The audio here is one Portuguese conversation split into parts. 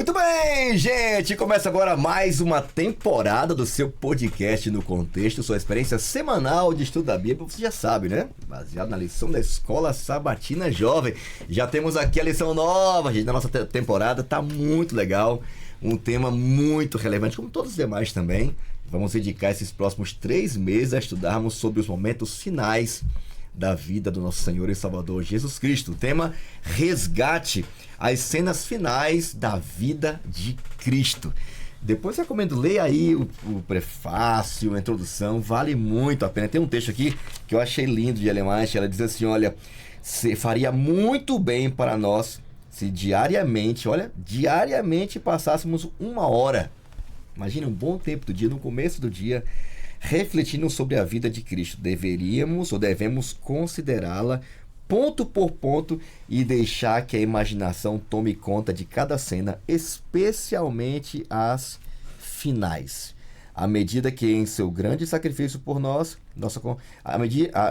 Muito bem, gente! Começa agora mais uma temporada do seu podcast No Contexto, sua experiência semanal de estudo da Bíblia, você já sabe, né? Baseado na lição da Escola Sabatina Jovem. Já temos aqui a lição nova, gente, na nossa temporada, tá muito legal. Um tema muito relevante, como todos os demais também. Vamos dedicar esses próximos 3 meses a estudarmos sobre os momentos finais da vida do nosso Senhor e Salvador Jesus Cristo. O tema Resgate, as cenas finais da vida de Cristo. Depois eu recomendo ler aí o prefácio, a introdução, vale muito a pena. Tem um texto aqui que eu achei lindo de Ellen White. Ela diz assim, olha, faria muito bem para nós se diariamente passássemos 1 hora. Imagina um bom tempo do dia, no começo do dia, refletindo sobre a vida de Cristo. Deveríamos ou devemos considerá-la ponto por ponto e deixar que a imaginação tome conta de cada cena, especialmente as finais. À medida que em seu grande sacrifício por nós,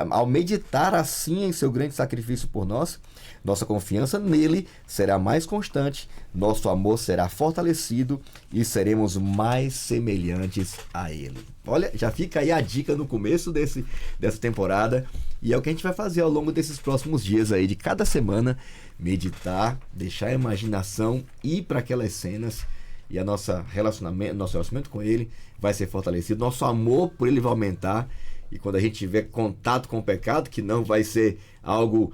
ao meditar assim em seu grande sacrifício por nós, nossa confiança nele será mais constante, nosso amor será fortalecido e seremos mais semelhantes a ele. Olha, já fica aí a dica no começo dessa temporada, e é o que a gente vai fazer ao longo desses próximos dias aí, de cada semana, meditar, deixar a imaginação ir para aquelas cenas, e nosso relacionamento com ele vai ser fortalecido, nosso amor por ele vai aumentar, e quando a gente tiver contato com o pecado, que não vai ser algo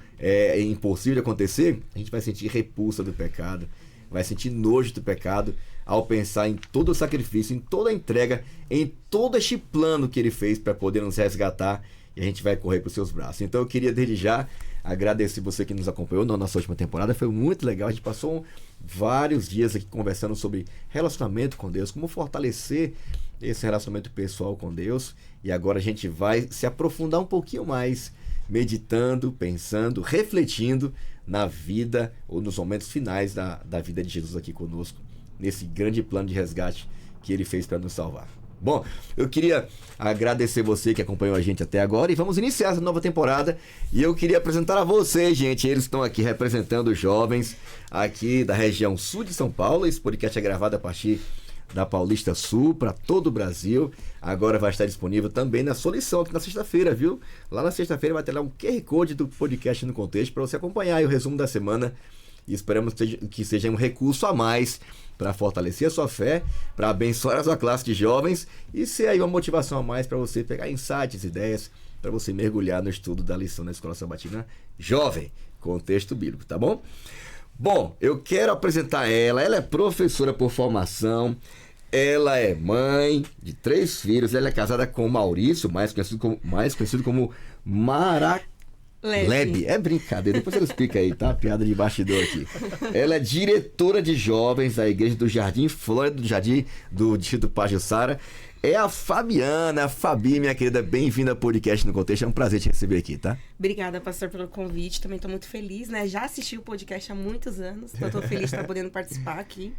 impossível de acontecer, a gente vai sentir repulsa do pecado, vai sentir nojo do pecado, ao pensar em todo o sacrifício, em toda a entrega, em todo este plano que ele fez para poder nos resgatar, e a gente vai correr para os seus braços. Então eu queria desde já agradecer você que nos acompanhou na nossa última temporada, foi muito legal, a gente passou vários dias aqui conversando sobre relacionamento com Deus, como fortalecer esse relacionamento pessoal com Deus, e agora a gente vai se aprofundar um pouquinho mais, meditando, pensando, refletindo na vida ou nos momentos finais da vida de Jesus aqui conosco, nesse grande plano de resgate que ele fez para nos salvar. Bom, eu queria agradecer você que acompanhou a gente até agora, e vamos iniciar essa nova temporada, e eu queria apresentar a vocês, gente. Eles estão aqui representando os jovens aqui da região sul de São Paulo. Esse podcast é gravado a partir da Paulista Sul para todo o Brasil. Agora vai estar disponível também na sua lição aqui na sexta-feira, viu? Lá na sexta-feira vai ter lá um QR Code do podcast No Contexto para você acompanhar aí o resumo da semana, e esperamos que seja um recurso a mais para fortalecer a sua fé, para abençoar a sua classe de jovens e ser aí uma motivação a mais para você pegar insights, ideias, para você mergulhar no estudo da lição da Escola Sabatina Jovem, contexto bíblico, tá bom? Bom, eu quero apresentar ela é professora por formação, ela é mãe de 3 filhos, ela é casada com o Maurício, mais conhecido como Lebe. É brincadeira, depois ele explica aí, tá? Piada de bastidor aqui. Ela é diretora de jovens da Igreja do Jardim Flórida, do Distrito Pajuçara. É a Fabiana, a Fabi, minha querida, bem-vinda ao podcast No Contexto. É um prazer te receber aqui, tá? Obrigada, pastor, pelo convite. Também estou muito feliz, né? Já assisti o podcast há muitos anos, então estou feliz de estar podendo participar aqui.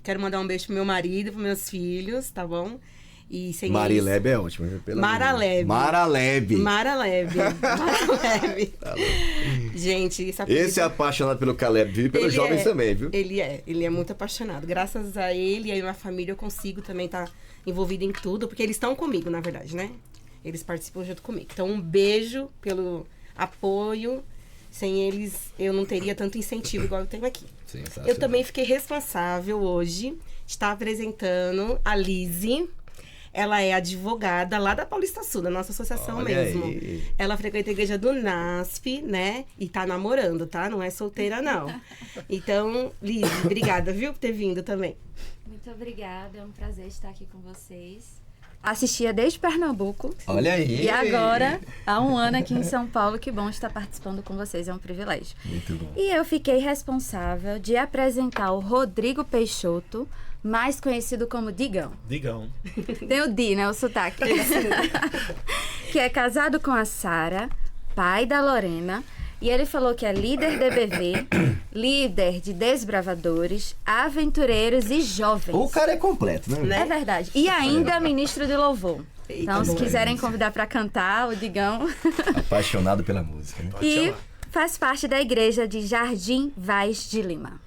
Quero mandar um beijo pro meu marido, pros meus filhos, tá bom? E sem Marilebe é ótimo. Maralebe. Tá, gente, esse é apaixonado pelo Caleb, vive pelos jovens também, viu? Ele é muito apaixonado. Graças a ele e a minha família eu consigo também estar envolvida em tudo, porque eles estão comigo, na verdade, né? Eles participam junto comigo. Então, um beijo pelo apoio. Sem eles, eu não teria tanto incentivo igual eu tenho aqui. Eu também fiquei responsável hoje de estar apresentando a Lizzie. Ela é advogada lá da Paulista Sul, da nossa associação. Olha mesmo. Aí. Ela frequenta a igreja do NASP, né? E tá namorando, tá? Não é solteira, não. Então, Lizzie, obrigada, viu, por ter vindo também. Muito obrigada, é um prazer estar aqui com vocês. Assistia desde Pernambuco. Olha aí! E agora, há 1 ano aqui em São Paulo. Que bom estar participando com vocês, é um privilégio. Muito bom. E eu fiquei responsável de apresentar o Rodrigo Peixoto, mais conhecido como Digão. Tem o Di, né? O sotaque. Que é casado com a Sara, pai da Lorena. E ele falou que é líder DBV, líder de desbravadores, aventureiros e jovens. O cara é completo, né? É verdade. E ainda ministro de louvor. Então, se quiserem convidar para cantar, o Digão. Apaixonado pela música, né? E faz parte da igreja de Jardim Vaz de Lima.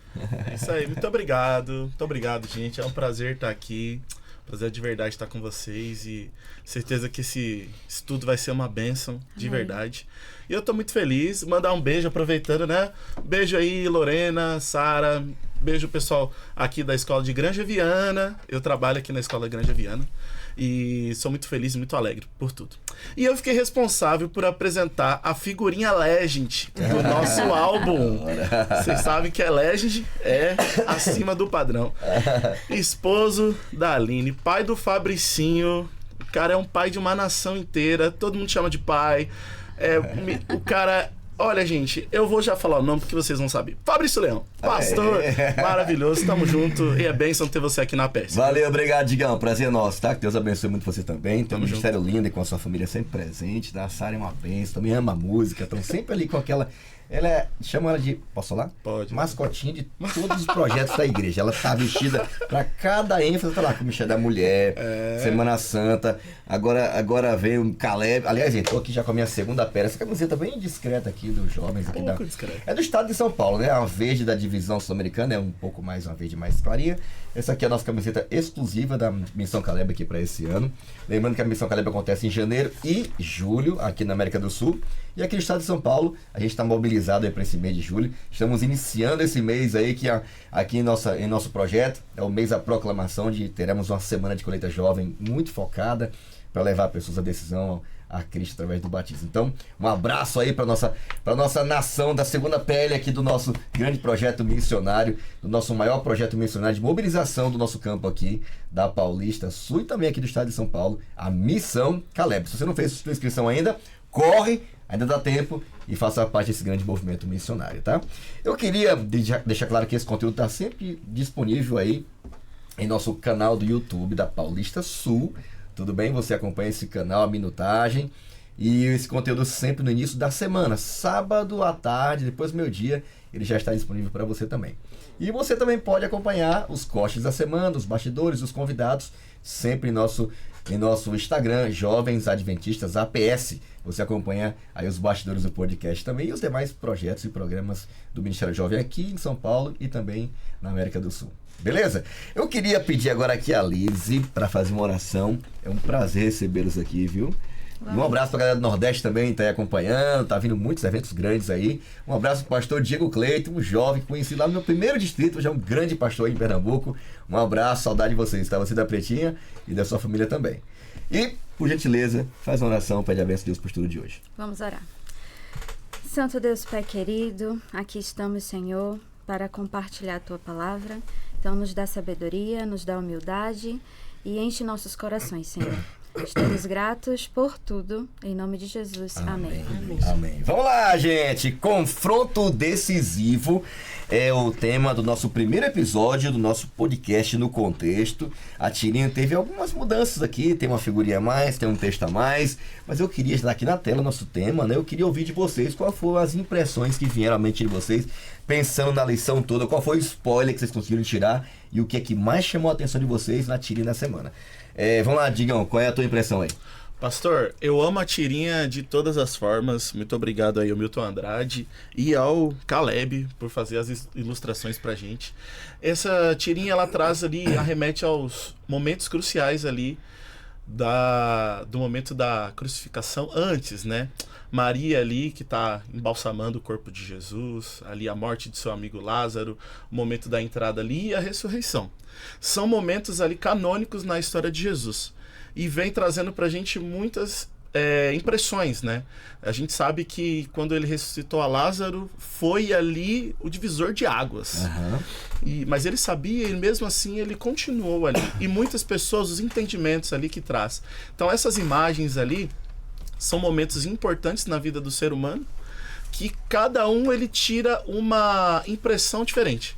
É isso aí, muito obrigado, gente. É um prazer estar aqui. Prazer de verdade estar com vocês e certeza que esse estudo vai ser uma bênção, de verdade. E eu tô muito feliz. Mandar um beijo, aproveitando, né? Beijo aí, Lorena, Sara. Beijo, pessoal, aqui da Escola de Granja Viana. Eu trabalho aqui na Escola Granja Viana. E sou muito feliz e muito alegre por tudo. E eu fiquei responsável por apresentar a figurinha Legend do nosso álbum. Vocês sabem que Legend é acima do padrão. Esposo da Aline, pai do Fabricinho. O cara é um pai de uma nação inteira. Todo mundo chama de pai. O cara... Olha, gente, eu vou já falar o nome porque vocês vão saber. Fabrício Leão, pastor, maravilhoso, tamo junto e é bênção ter você aqui na peça. Valeu, obrigado, Digão, prazer nosso, tá? Que Deus abençoe muito você também. Tem um ministério lindo e com a sua família sempre presente, tá? A Sara é uma bênção, também ama música, estão sempre ali com aquela... chama ela de, posso falar? Pode. Mascotinha de todos os projetos da igreja. Ela tá vestida pra cada ênfase, tá lá com o Michel da Mulher, Semana Santa. Agora veio o Caleb. Aliás, gente, tô aqui já com a minha segunda pele. Essa camiseta bem discreta aqui dos jovens. Aqui é do estado de São Paulo, né? A verde da divisão sul-americana, é um pouco mais, uma verde mais clarinha. Essa aqui é a nossa camiseta exclusiva da Missão Caleb aqui pra esse ano. Lembrando que a Missão Caleb acontece em janeiro e julho, aqui na América do Sul. E aqui no estado de São Paulo, a gente está mobilizado para esse mês de julho. Estamos iniciando esse mês aí, que aqui em nosso projeto é o mês da proclamação teremos uma semana de colheita jovem muito focada para levar pessoas à decisão a Cristo através do batismo. Então, um abraço aí para nossa nação da segunda pele aqui do nosso grande projeto missionário, do nosso maior projeto missionário de mobilização do nosso campo aqui, da Paulista Sul e também aqui do estado de São Paulo, a Missão Caleb. Se você não fez sua inscrição ainda, corre! Ainda dá tempo e faça parte desse grande movimento missionário, tá? Eu queria deixar claro que esse conteúdo está sempre disponível aí em nosso canal do YouTube da Paulista Sul. Tudo bem? Você acompanha esse canal, a minutagem. E esse conteúdo sempre no início da semana. Sábado à tarde, depois do meio-dia, ele já está disponível para você também. E você também pode acompanhar os cortes da semana, os bastidores, os convidados, sempre em nosso Instagram, Jovens Adventistas APS. Você acompanha aí os bastidores do podcast também e os demais projetos e programas do Ministério Jovem aqui em São Paulo e também na América do Sul. Beleza? Eu queria pedir agora aqui a Lise para fazer uma oração. É um prazer recebê-los aqui, viu? Um abraço pra galera do Nordeste também, tá aí acompanhando, tá vindo muitos eventos grandes aí. Um abraço pro pastor Diego Cleito, um jovem que conheci lá no meu primeiro distrito, já é um grande pastor aí em Pernambuco. Um abraço, saudade de vocês, tá? Você da Pretinha e da sua família também. E, por gentileza, faz uma oração, pede a bênção de Deus pro estudo de hoje. Vamos orar. Santo Deus Pai querido, aqui estamos, Senhor, para compartilhar a Tua palavra. Então, nos dá sabedoria, nos dá humildade e enche nossos corações, Senhor. Estamos gratos por tudo, em nome de Jesus. Amém. Amém. Vamos lá, gente. Confronto decisivo é o tema do nosso primeiro episódio do nosso podcast No Contexto. A Tirinha teve algumas mudanças aqui, tem uma figurinha a mais, tem um texto a mais, mas eu queria estar aqui na tela o nosso tema, né? Eu queria ouvir de vocês quais foram as impressões que vieram à mente de vocês, pensando na lição toda, qual foi o spoiler que vocês conseguiram tirar e o que é que mais chamou a atenção de vocês na Tirinha na semana. Vamos lá, Digão, qual é a tua impressão aí? Pastor, eu amo a tirinha de todas as formas. Muito obrigado aí ao Milton Andrade e ao Caleb por fazer as ilustrações pra gente. Essa tirinha, ela traz ali, arremete aos momentos cruciais ali do momento da crucificação antes, né? Maria ali que tá embalsamando o corpo de Jesus, ali a morte de seu amigo Lázaro, o momento da entrada ali e a ressurreição. São momentos ali canônicos na história de Jesus. E vem trazendo pra gente muitas impressões, né? A gente sabe que quando ele ressuscitou a Lázaro, foi ali o divisor de águas. Mas ele sabia e mesmo assim ele continuou ali. E muitas pessoas, os entendimentos ali que traz. Então essas imagens ali são momentos importantes na vida do ser humano, que cada um ele tira uma impressão diferente.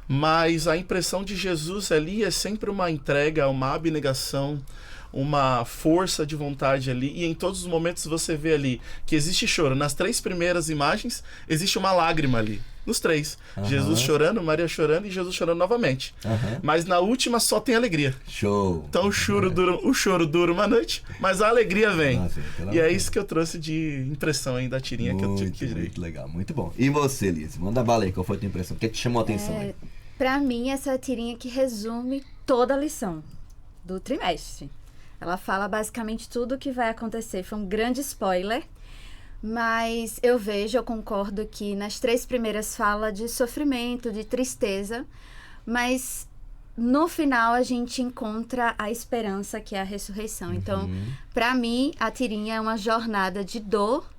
Mas a impressão de Jesus ali é sempre uma entrega, uma abnegação, uma força de vontade ali, e em todos os momentos você vê ali que existe choro. Nas 3 primeiras imagens existe uma lágrima ali. nos 3. Jesus chorando, Maria chorando e Jesus chorando novamente. Mas na última só tem alegria. Show! Então o choro dura uma noite, mas a alegria vem. E é isso que eu trouxe de impressão aí da tirinha que eu tirei. Muito legal, muito bom. E você, Liz? Manda bala aí, qual foi a tua impressão? O que te chamou a atenção aí? Pra mim, essa tirinha que resume toda a lição do trimestre. Ela fala basicamente tudo o que vai acontecer. Foi um grande spoiler. Mas eu concordo que nas 3 primeiras fala de sofrimento, de tristeza, mas no final a gente encontra a esperança, que é a ressurreição. Então, para mim, a tirinha é uma jornada de dor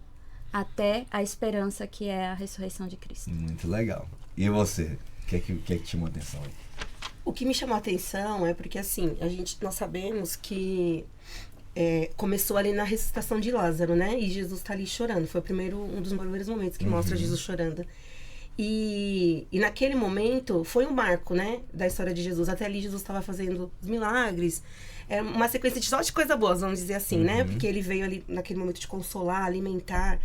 até a esperança, que é a ressurreição de Cristo. Muito legal. E você? O que é que te chamou a atenção aí? O que me chamou a atenção é porque, assim, nós sabemos que começou ali na ressuscitação de Lázaro, né? E Jesus está ali chorando. Foi um dos primeiros momentos que mostra Jesus chorando. E naquele momento foi um marco, né? Da história de Jesus. Até ali Jesus estava fazendo os milagres. É uma sequência só de coisa boa, vamos dizer assim, né? Porque ele veio ali naquele momento de consolar, alimentar,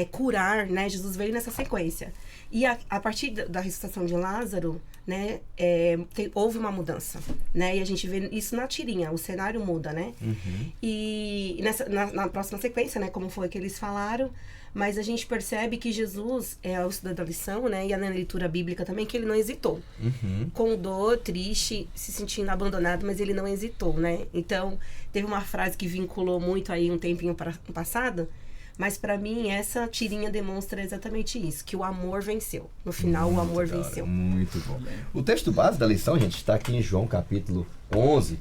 curar, né? Jesus veio nessa sequência. E a partir da ressuscitação de Lázaro, né, houve uma mudança, né? E a gente vê isso na tirinha, o cenário muda, né? E na próxima sequência, né, como foi que eles falaram, mas a gente percebe que Jesus, ao estudar da lição, né, e na leitura bíblica também, que ele não hesitou. Com dor, triste, se sentindo abandonado, mas ele não hesitou, né? Então, teve uma frase que vinculou muito aí um tempinho passado, mas para mim essa tirinha demonstra exatamente isso, que o amor venceu. No final, o amor venceu. Muito bom. O texto base da lição, gente, está aqui em João capítulo 11.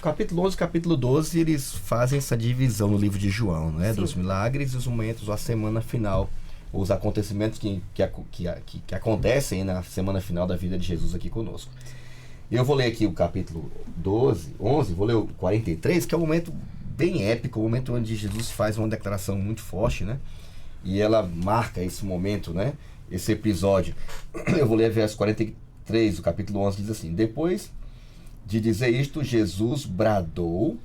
Capítulo 11 e capítulo 12, eles fazem essa divisão no livro de João, né? Dos milagres e os momentos, a semana final, os acontecimentos que acontecem na semana final da vida de Jesus aqui conosco. Eu vou ler aqui o capítulo 11, vou ler o 43, que é um momento bem épico, o momento onde Jesus faz uma declaração muito forte, né? E ela marca esse momento, né? Esse episódio. Eu vou ler verso 43 do capítulo 11, diz assim: Depois de dizer isto, Jesus bradou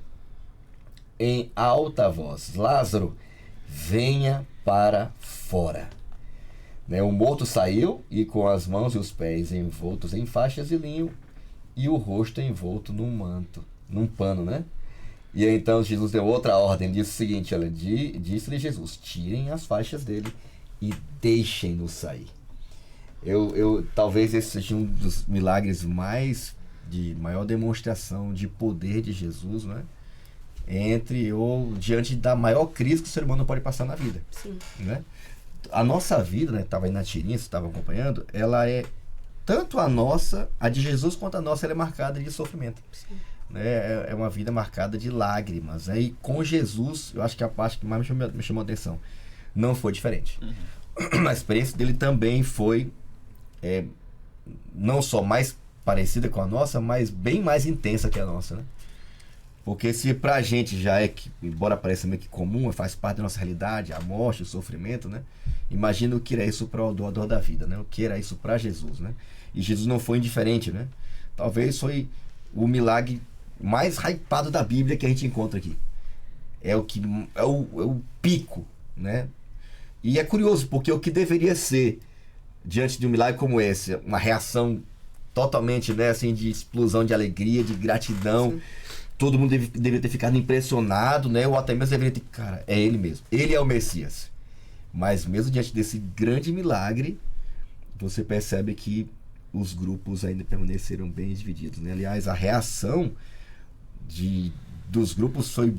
em alta voz: Lázaro, venha para fora. Né? O morto saiu e com as mãos e os pés envoltos em faixas de linho e o rosto envolto num pano, né? E aí, então Jesus deu outra ordem, disse o seguinte, disse-lhe Jesus: tirem as faixas dele e deixem-no sair. Talvez esse seja um dos milagres de maior demonstração de poder de Jesus, né? Diante da maior crise que o ser humano pode passar na vida. Sim. Né? A nossa vida, né? Estava aí na tirinha, você estava acompanhando, ela é tanto a de Jesus quanto a nossa, ela é marcada de sofrimento. Sim. Né? É uma vida marcada de lágrimas, né? E com Jesus, eu acho que a parte que mais me chamou a atenção não foi diferente. A experiência dele também foi não só mais parecida com a nossa, mas bem mais intensa que a nossa, né? Porque se pra gente já embora pareça meio que comum, faz parte da nossa realidade, a morte, o sofrimento, né? Imagina o que era isso para o doador da vida, né? O que era isso para Jesus, né? E Jesus não foi indiferente, né? Talvez foi o milagre mais hypado da Bíblia que a gente encontra aqui. É o pico, né? E é curioso, porque o que deveria ser, diante de um milagre como esse, uma reação totalmente, né, assim, de explosão de alegria, de gratidão. Sim. Todo mundo deveria ter ficado impressionado, né? Ou até mesmo deveria ter... Cara, é ele mesmo. Ele é o Messias. Mas mesmo diante desse grande milagre, você percebe que os grupos ainda permaneceram bem divididos, né? Aliás, a reação dos grupos foi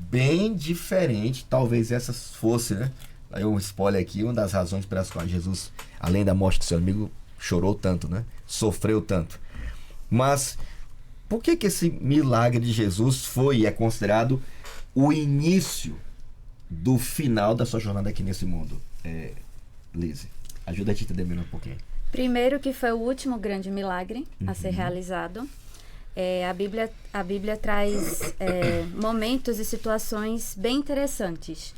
bem diferente. Talvez essa fosse, né? Aí um spoiler aqui, uma das razões pelas quais Jesus, além da morte do seu amigo, chorou tanto, né? Sofreu tanto. Mas por que esse milagre de Jesus foi e é considerado o início do final da sua jornada aqui nesse mundo? Liz, ajuda a te entender melhor um pouquinho. Primeiro que foi o último grande milagre a ser realizado. A Bíblia traz momentos e situações bem interessantes.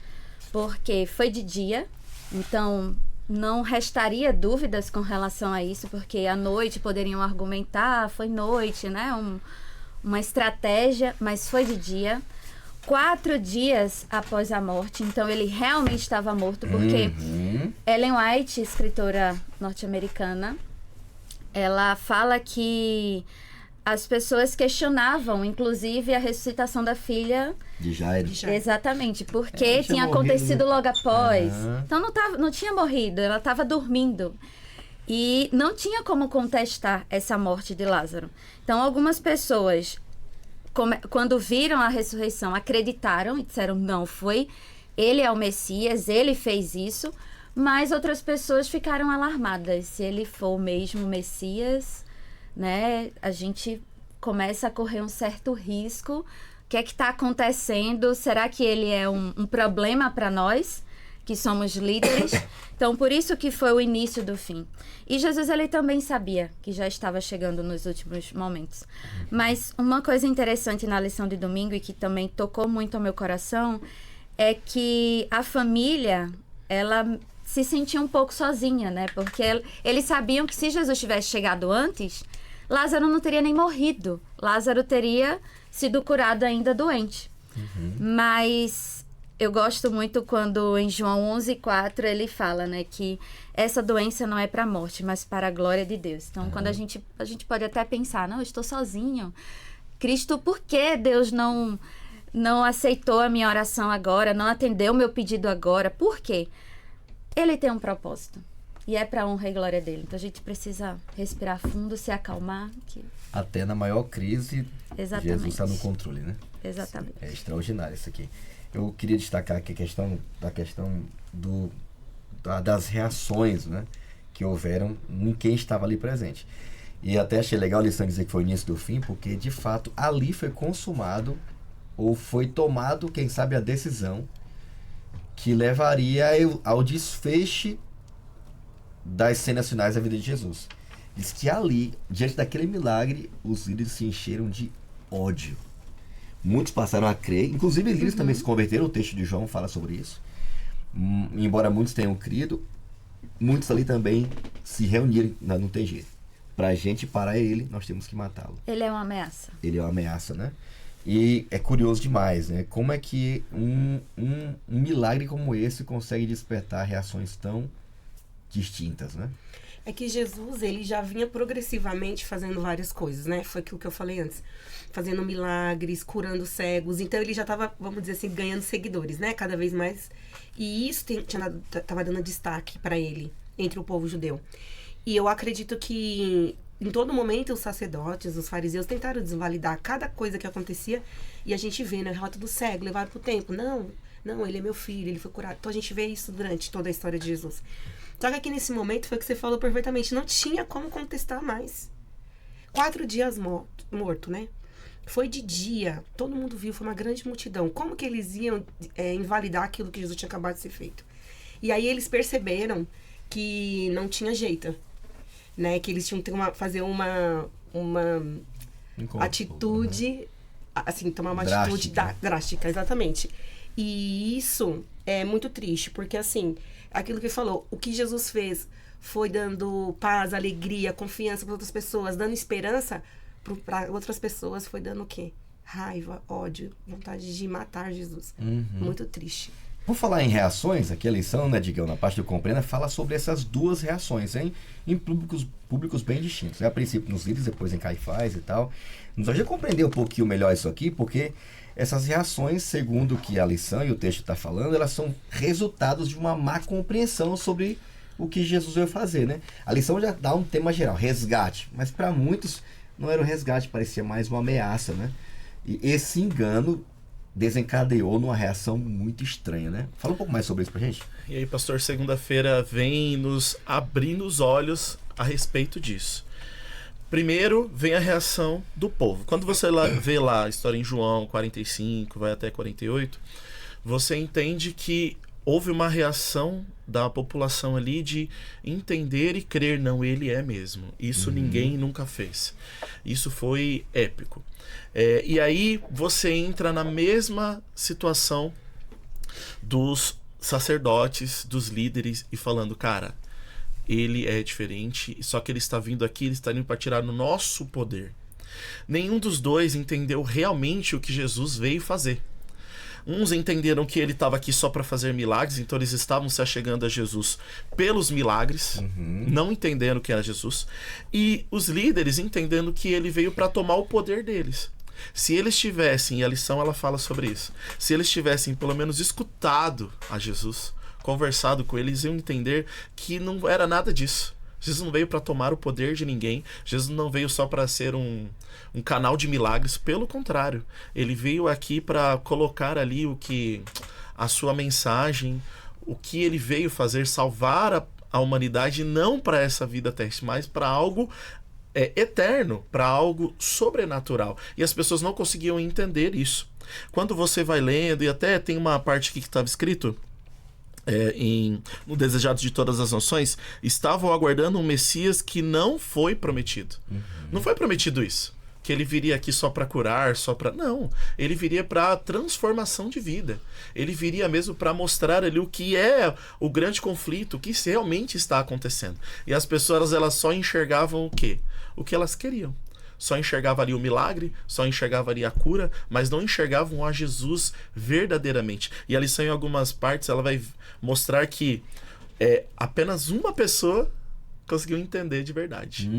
Porque foi de dia, então não restaria dúvidas com relação a isso, porque à noite poderiam argumentar, foi noite, né? Uma estratégia, mas foi de dia. 4 dias após a morte, então ele realmente estava morto, porque Ellen White, escritora norte-americana, ela fala que as pessoas questionavam, inclusive, a ressuscitação da filha De Jairo. Exatamente, porque tinha tinha morrido, acontecido né? logo após. Aham. Então não tinha morrido, ela estava dormindo. E não tinha como contestar essa morte de Lázaro. Então algumas pessoas, quando viram a ressurreição, acreditaram e disseram, não, ele é o Messias, ele fez isso. Mas outras pessoas ficaram alarmadas. Se ele for mesmo o Messias, né, a gente começa a correr um certo risco. O que é que está acontecendo? Será que ele é um problema para nós, que somos líderes? Então, por isso que foi o início do fim. E Jesus, ele também sabia que já estava chegando nos últimos momentos. Mas uma coisa interessante na lição de domingo, e que também tocou muito ao meu coração, é que a família, ela se sentia um pouco sozinha, né? Porque eles sabiam que se Jesus tivesse chegado antes, Lázaro não teria nem morrido. Lázaro teria sido curado ainda doente. Mas eu gosto muito quando em João 11:4 ele fala, né, que essa doença não é para a morte, mas para a glória de Deus. Então, quando a gente pode até pensar, não, eu estou sozinho. Cristo, por que Deus não aceitou a minha oração agora, não atendeu o meu pedido agora? Por quê? Ele tem um propósito. E é para honra e glória dele. Então a gente precisa respirar fundo, se acalmar. Até na maior crise, Exatamente. Jesus está no controle, né? Exatamente. É extraordinário isso aqui. Eu queria destacar aqui a questão das reações, né, que houveram em quem estava ali presente. E até achei legal a lição dizer que foi o início do fim, porque de fato ali foi consumado ou foi tomado, quem sabe, a decisão que levaria ao desfecho das cenas finais da vida de Jesus. Diz que ali, diante daquele milagre, os líderes se encheram de ódio. Muitos passaram a crer, inclusive líderes também se converteram, o texto de João fala sobre isso. Embora muitos tenham crido, muitos ali também se reuniram, não tem jeito. Pra gente parar ele, nós temos que matá-lo. Ele é uma ameaça. Ele é uma ameaça, né? E é curioso demais, né? Como é que um milagre como esse consegue despertar reações tão distintas, né? É que Jesus, ele já vinha progressivamente fazendo várias coisas, né? Foi aquilo que eu falei antes. Fazendo milagres, curando cegos. Então, ele já estava, vamos dizer assim, ganhando seguidores, né? Cada vez mais. E isso estava dando destaque para ele, entre o povo judeu. E eu acredito que, em todo momento, os sacerdotes, os fariseus, tentaram desvalidar cada coisa que acontecia. E a gente vê, né? O relato do cego, levado pro templo. Não, ele é meu filho, ele foi curado. Então, a gente vê isso durante toda a história de Jesus. Só que aqui nesse momento foi o que você falou perfeitamente. Não tinha como contestar mais. 4 dias morto, né? Foi de dia. Todo mundo viu, foi uma grande multidão. Como que eles iam invalidar aquilo que Jesus tinha acabado de ser feito? E aí eles perceberam que não tinha jeito. Né? Que eles tinham que fazer uma atitude, assim, tomar uma atitude drástica, exatamente. E isso é muito triste, porque assim, aquilo que ele falou, o que Jesus fez foi dando paz, alegria, confiança para outras pessoas, dando esperança para outras pessoas, foi dando o quê? Raiva, ódio, vontade de matar Jesus. Muito triste. Por falar em reações, aqui a lição, né, Digão, na parte do Compreenda, fala sobre essas duas reações, hein? Em públicos bem distintos. A princípio nos líderes, depois em Caifás e tal. Nós vamos já compreender um pouquinho melhor isso aqui, porque essas reações, segundo o que a lição e o texto está falando, elas são resultados de uma má compreensão sobre o que Jesus veio fazer, né? A lição já dá um tema geral, resgate. Mas para muitos não era um resgate, parecia mais uma ameaça, né? E esse engano desencadeou numa reação muito estranha, né? Fala um pouco mais sobre isso pra gente. E aí, pastor, segunda-feira vem nos abrindo os olhos a respeito disso. Primeiro, vem a reação do povo. Quando você vê lá a história em João 45, vai até 48, você entende que houve uma reação da população ali de entender e crer, não, ele é mesmo. Isso ninguém nunca fez. Isso foi épico. E aí você entra na mesma situação dos sacerdotes, dos líderes, e falando, cara, ele é diferente, só que ele está vindo aqui, ele está vindo para tirar o nosso poder. Nenhum dos dois entendeu realmente o que Jesus veio fazer. Uns entenderam que ele estava aqui só para fazer milagres, então eles estavam se achegando a Jesus pelos milagres, não entendendo que era Jesus. E os líderes entendendo que ele veio para tomar o poder deles. Se eles tivessem, e a lição ela fala sobre isso, se eles tivessem pelo menos escutado a Jesus, conversado com eles, iam entender que não era nada disso. Jesus não veio para tomar o poder de ninguém. Jesus não veio só para ser um canal de milagres. Pelo contrário, ele veio aqui para colocar ali a sua mensagem, o que ele veio fazer, salvar a humanidade, não para essa vida terrestre, mas para algo eterno, para algo sobrenatural. E as pessoas não conseguiam entender isso. Quando você vai lendo, e até tem uma parte aqui que estava escrito, no Desejados de Todas as Nações, estavam aguardando um Messias que não foi prometido. Não foi prometido isso, que ele viria aqui só para curar, não, ele viria para transformação de vida. Ele viria mesmo para mostrar ali o que é o grande conflito, o que realmente está acontecendo. E as pessoas, elas só enxergavam o quê? O que elas queriam. Só enxergava ali o milagre, só enxergava ali a cura, mas não enxergavam a Jesus verdadeiramente. E a lição, em algumas partes, ela vai mostrar que apenas uma pessoa conseguiu entender de verdade.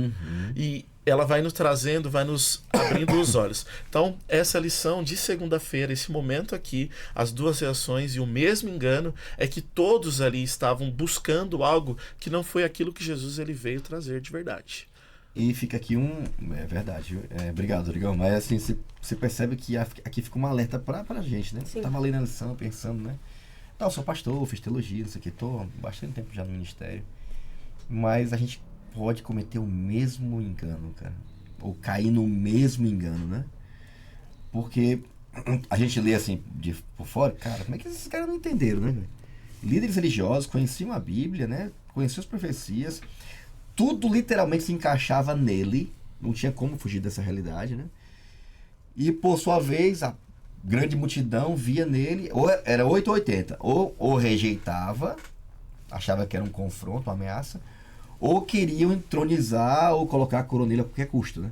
E ela vai nos trazendo, vai nos abrindo os olhos. Então, essa lição de segunda-feira, esse momento aqui, as duas reações e o mesmo engano, é que todos ali estavam buscando algo que não foi aquilo que Jesus ele veio trazer de verdade. E fica aqui é verdade, obrigado, Rodrigão, mas assim, você percebe que aqui fica um alerta pra gente, né? Você tava lendo a lição, pensando, né? Eu sou pastor, fiz teologia, não sei o que, tô há bastante tempo já no ministério, mas a gente pode cometer o mesmo engano, cara, ou cair no mesmo engano, né? Porque a gente lê assim, por fora, cara, como é que esses caras não entenderam, né? Líderes religiosos conheciam a Bíblia, né? Conheciam as profecias, tudo literalmente se encaixava nele, não tinha como fugir dessa realidade, né? E por sua vez, a grande multidão via nele, ou era 8 ou 80, ou rejeitava, achava que era um confronto, uma ameaça, ou queriam entronizar ou colocar a coroa nele a qualquer custo, né?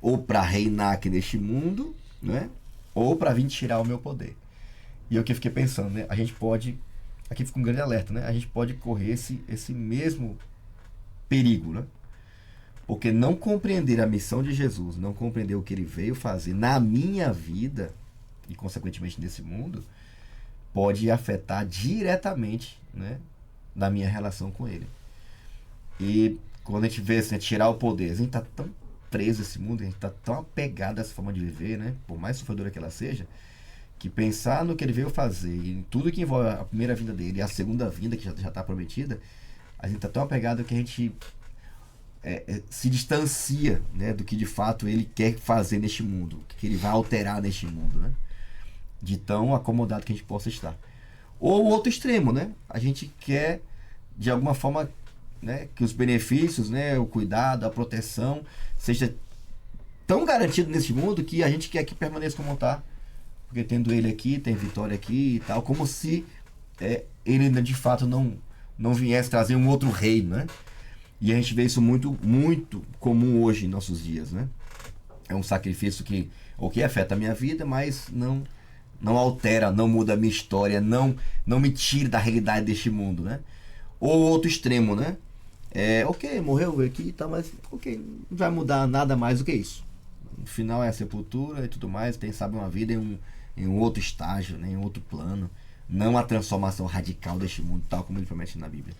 Ou para reinar aqui neste mundo, né? Ou para vir tirar o meu poder. E eu que fiquei pensando, né? A gente pode, aqui fica um grande alerta, né? A gente pode correr esse mesmo perigo, né? Porque não compreender a missão de Jesus, não compreender o que ele veio fazer na minha vida e consequentemente nesse mundo, pode afetar diretamente, né, na minha relação com ele. E quando a gente vê assim, tirar o poder, a gente tá tão preso a esse mundo, a gente tá tão apegado a essa forma de viver, né, por mais sofredora que ela seja, que pensar no que ele veio fazer e em tudo que envolve a primeira vinda dele e a segunda vinda que já está prometida, a gente tá tão apegado que a gente se distancia, né, do que de fato ele quer fazer neste mundo, o que ele vai alterar neste mundo, né, de tão acomodado que a gente possa estar. Ou o outro extremo, né, a gente quer de alguma forma, né, que os benefícios, né, o cuidado, a proteção seja tão garantido nesse mundo que a gente quer que permaneça como está, porque tendo ele aqui, tem vitória aqui e tal, como se ele de fato não viesse trazer um outro reino, né? E a gente vê isso muito, muito comum hoje em nossos dias, né? É um sacrifício que afeta a minha vida, mas não altera, não muda a minha história, não me tira da realidade deste mundo, né? Ou outro extremo, né? Ok, morreu aqui e tal, mas ok, não vai mudar nada mais do que isso. No final é a sepultura e tudo mais, tem, sabe, uma vida em um outro estágio, né? Em um outro plano. Não a transformação radical deste mundo, tal como ele promete na Bíblia.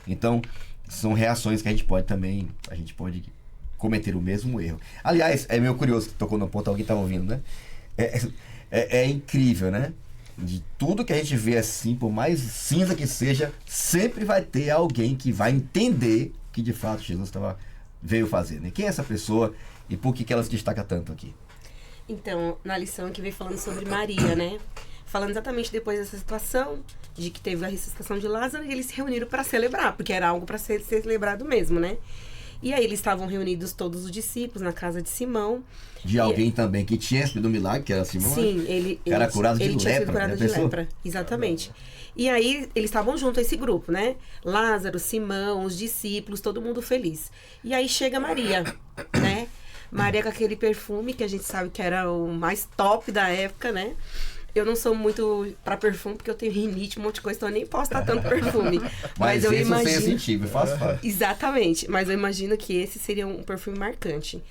Então, são reações que a gente pode cometer o mesmo erro. Aliás, é meio curioso que tocou no ponto, alguém estava ouvindo, né? É incrível, né? De tudo que a gente vê assim, por mais cinza que seja, sempre vai ter alguém que vai entender que de fato Jesus veio fazer, né? Quem é essa pessoa e por que ela se destaca tanto aqui? Então, na lição que veio falando sobre Maria, né? Falando exatamente depois dessa situação, de que teve a ressuscitação de Lázaro, e eles se reuniram para celebrar, porque era algo para ser celebrado mesmo, né? E aí eles estavam reunidos todos os discípulos na casa de Simão. De alguém também que tinha recebido um milagre, que era Simão. Sim, né? ele era curado de tinha lepra. Sido curado de lepra, exatamente. E aí eles estavam juntos, esse grupo, né? Lázaro, Simão, os discípulos, todo mundo feliz. E aí chega Maria, né? Maria com aquele perfume que a gente sabe que era o mais top da época, né? eu não sou muito pra perfume, porque eu tenho rinite, um monte de coisa, então eu nem posso dar tanto perfume. Mas eu esse imagino... você sentiu, faz parte. Exatamente, mas eu imagino que esse seria um perfume marcante.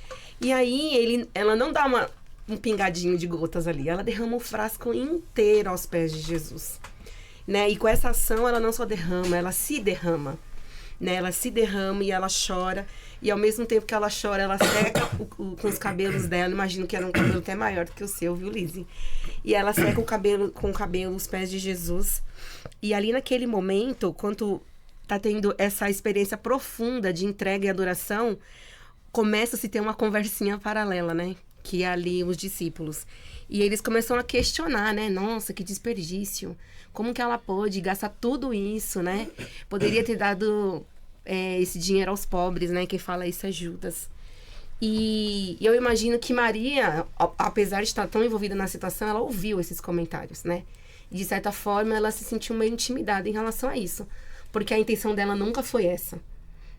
E aí, ela não dá um pingadinho de gotas ali, ela derrama o frasco inteiro aos pés de Jesus. Né? E com essa ação, ela não só derrama, ela se derrama. Né? Ela se derrama e ela chora. E ao mesmo tempo que ela chora, ela seca com os cabelos dela. Imagino que era um cabelo até maior do que o seu, viu, Lizzy? E ela seca com o cabelo os pés de Jesus. E ali naquele momento, quando tá tendo essa experiência profunda de entrega e adoração, começa a se ter uma conversinha paralela, né? Que é ali os discípulos. E eles começam a questionar, né? Nossa, que desperdício. Como que ela pôde gastar tudo isso, né? Poderia ter dado esse dinheiro aos pobres, né? Quem fala isso é Judas. E eu imagino que Maria, apesar de estar tão envolvida na situação, ela ouviu esses comentários, né? E de certa forma, ela se sentiu meio intimidada em relação a isso. Porque a intenção dela nunca foi essa.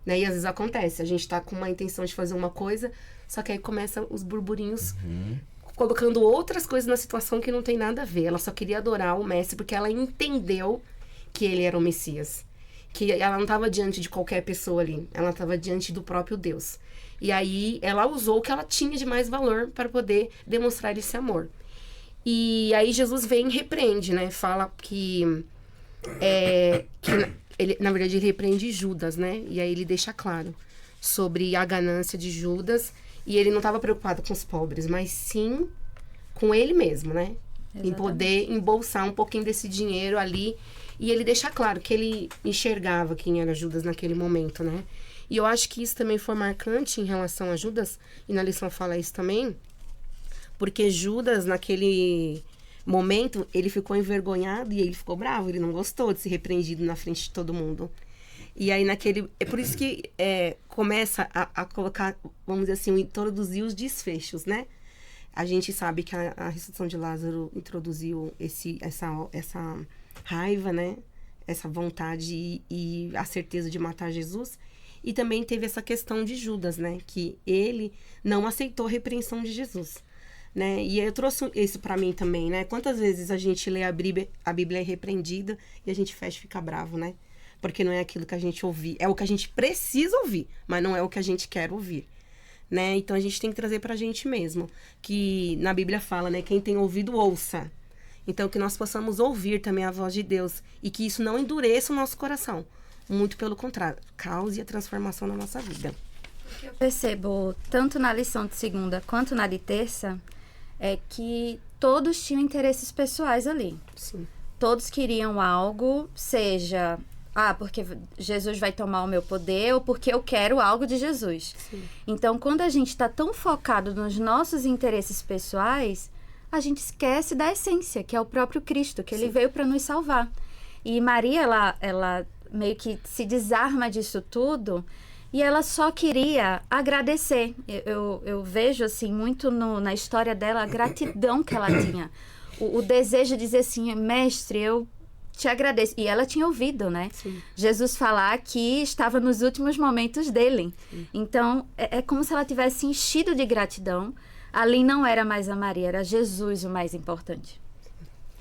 Né? E às vezes acontece, a gente tá com uma intenção de fazer uma coisa, só que aí começam os burburinhos... colocando outras coisas na situação que não tem nada a ver. Ela só queria adorar o mestre porque ela entendeu que ele era o Messias. Que ela não estava diante de qualquer pessoa ali. Ela estava diante do próprio Deus. E aí, ela usou o que ela tinha de mais valor para poder demonstrar esse amor. E aí, Jesus vem e repreende, né? Fala que ele, na verdade, ele repreende Judas, né? E aí, ele deixa claro sobre a ganância de Judas. E ele não estava preocupado com os pobres, mas sim com ele mesmo, né? Exatamente. Em poder embolsar um pouquinho desse dinheiro ali. E ele deixa claro que ele enxergava quem era Judas naquele momento, né? E eu acho que isso também foi marcante em relação a Judas. E na lição fala isso também. Porque Judas, naquele momento, ele ficou envergonhado e ele ficou bravo. Ele não gostou de ser repreendido na frente de todo mundo. E aí é por isso que começa a colocar, vamos dizer assim, introduzir os desfechos, né? A gente sabe que a ressurreição de Lázaro introduziu essa raiva, né? Essa vontade e a certeza de matar Jesus. E também teve essa questão de Judas, né? Que ele não aceitou a repreensão de Jesus. Né? E eu trouxe isso pra mim também, né? Quantas vezes a gente lê a Bíblia é repreendida e a gente fecha e fica bravo, né? Porque não é aquilo que a gente ouvir. É o que a gente precisa ouvir, mas não é o que a gente quer ouvir. Né? Então, a gente tem que trazer pra gente mesmo. Que na Bíblia fala, né? Quem tem ouvido, ouça. Então, que nós possamos ouvir também a voz de Deus. E que isso não endureça o nosso coração. Muito pelo contrário. Cause a transformação na nossa vida. O que eu percebo, tanto na lição de segunda quanto na de terça, é que todos tinham interesses pessoais ali. Sim. Todos queriam algo, seja... porque Jesus vai tomar o meu poder ou porque eu quero algo de Jesus. Sim. Então, quando a gente está tão focado nos nossos interesses pessoais, a gente esquece da essência, que é o próprio Cristo, que ele veio para nos salvar. E Maria, ela meio que se desarma disso tudo e ela só queria agradecer. Eu vejo, assim, muito na história dela a gratidão que ela tinha. O desejo de dizer assim, mestre, eu te agradeço. E ela tinha ouvido, né? Sim. Jesus falar que estava nos últimos momentos dele. Sim. Então, é como se ela tivesse enchido de gratidão. Ali não era mais a Maria, era Jesus o mais importante.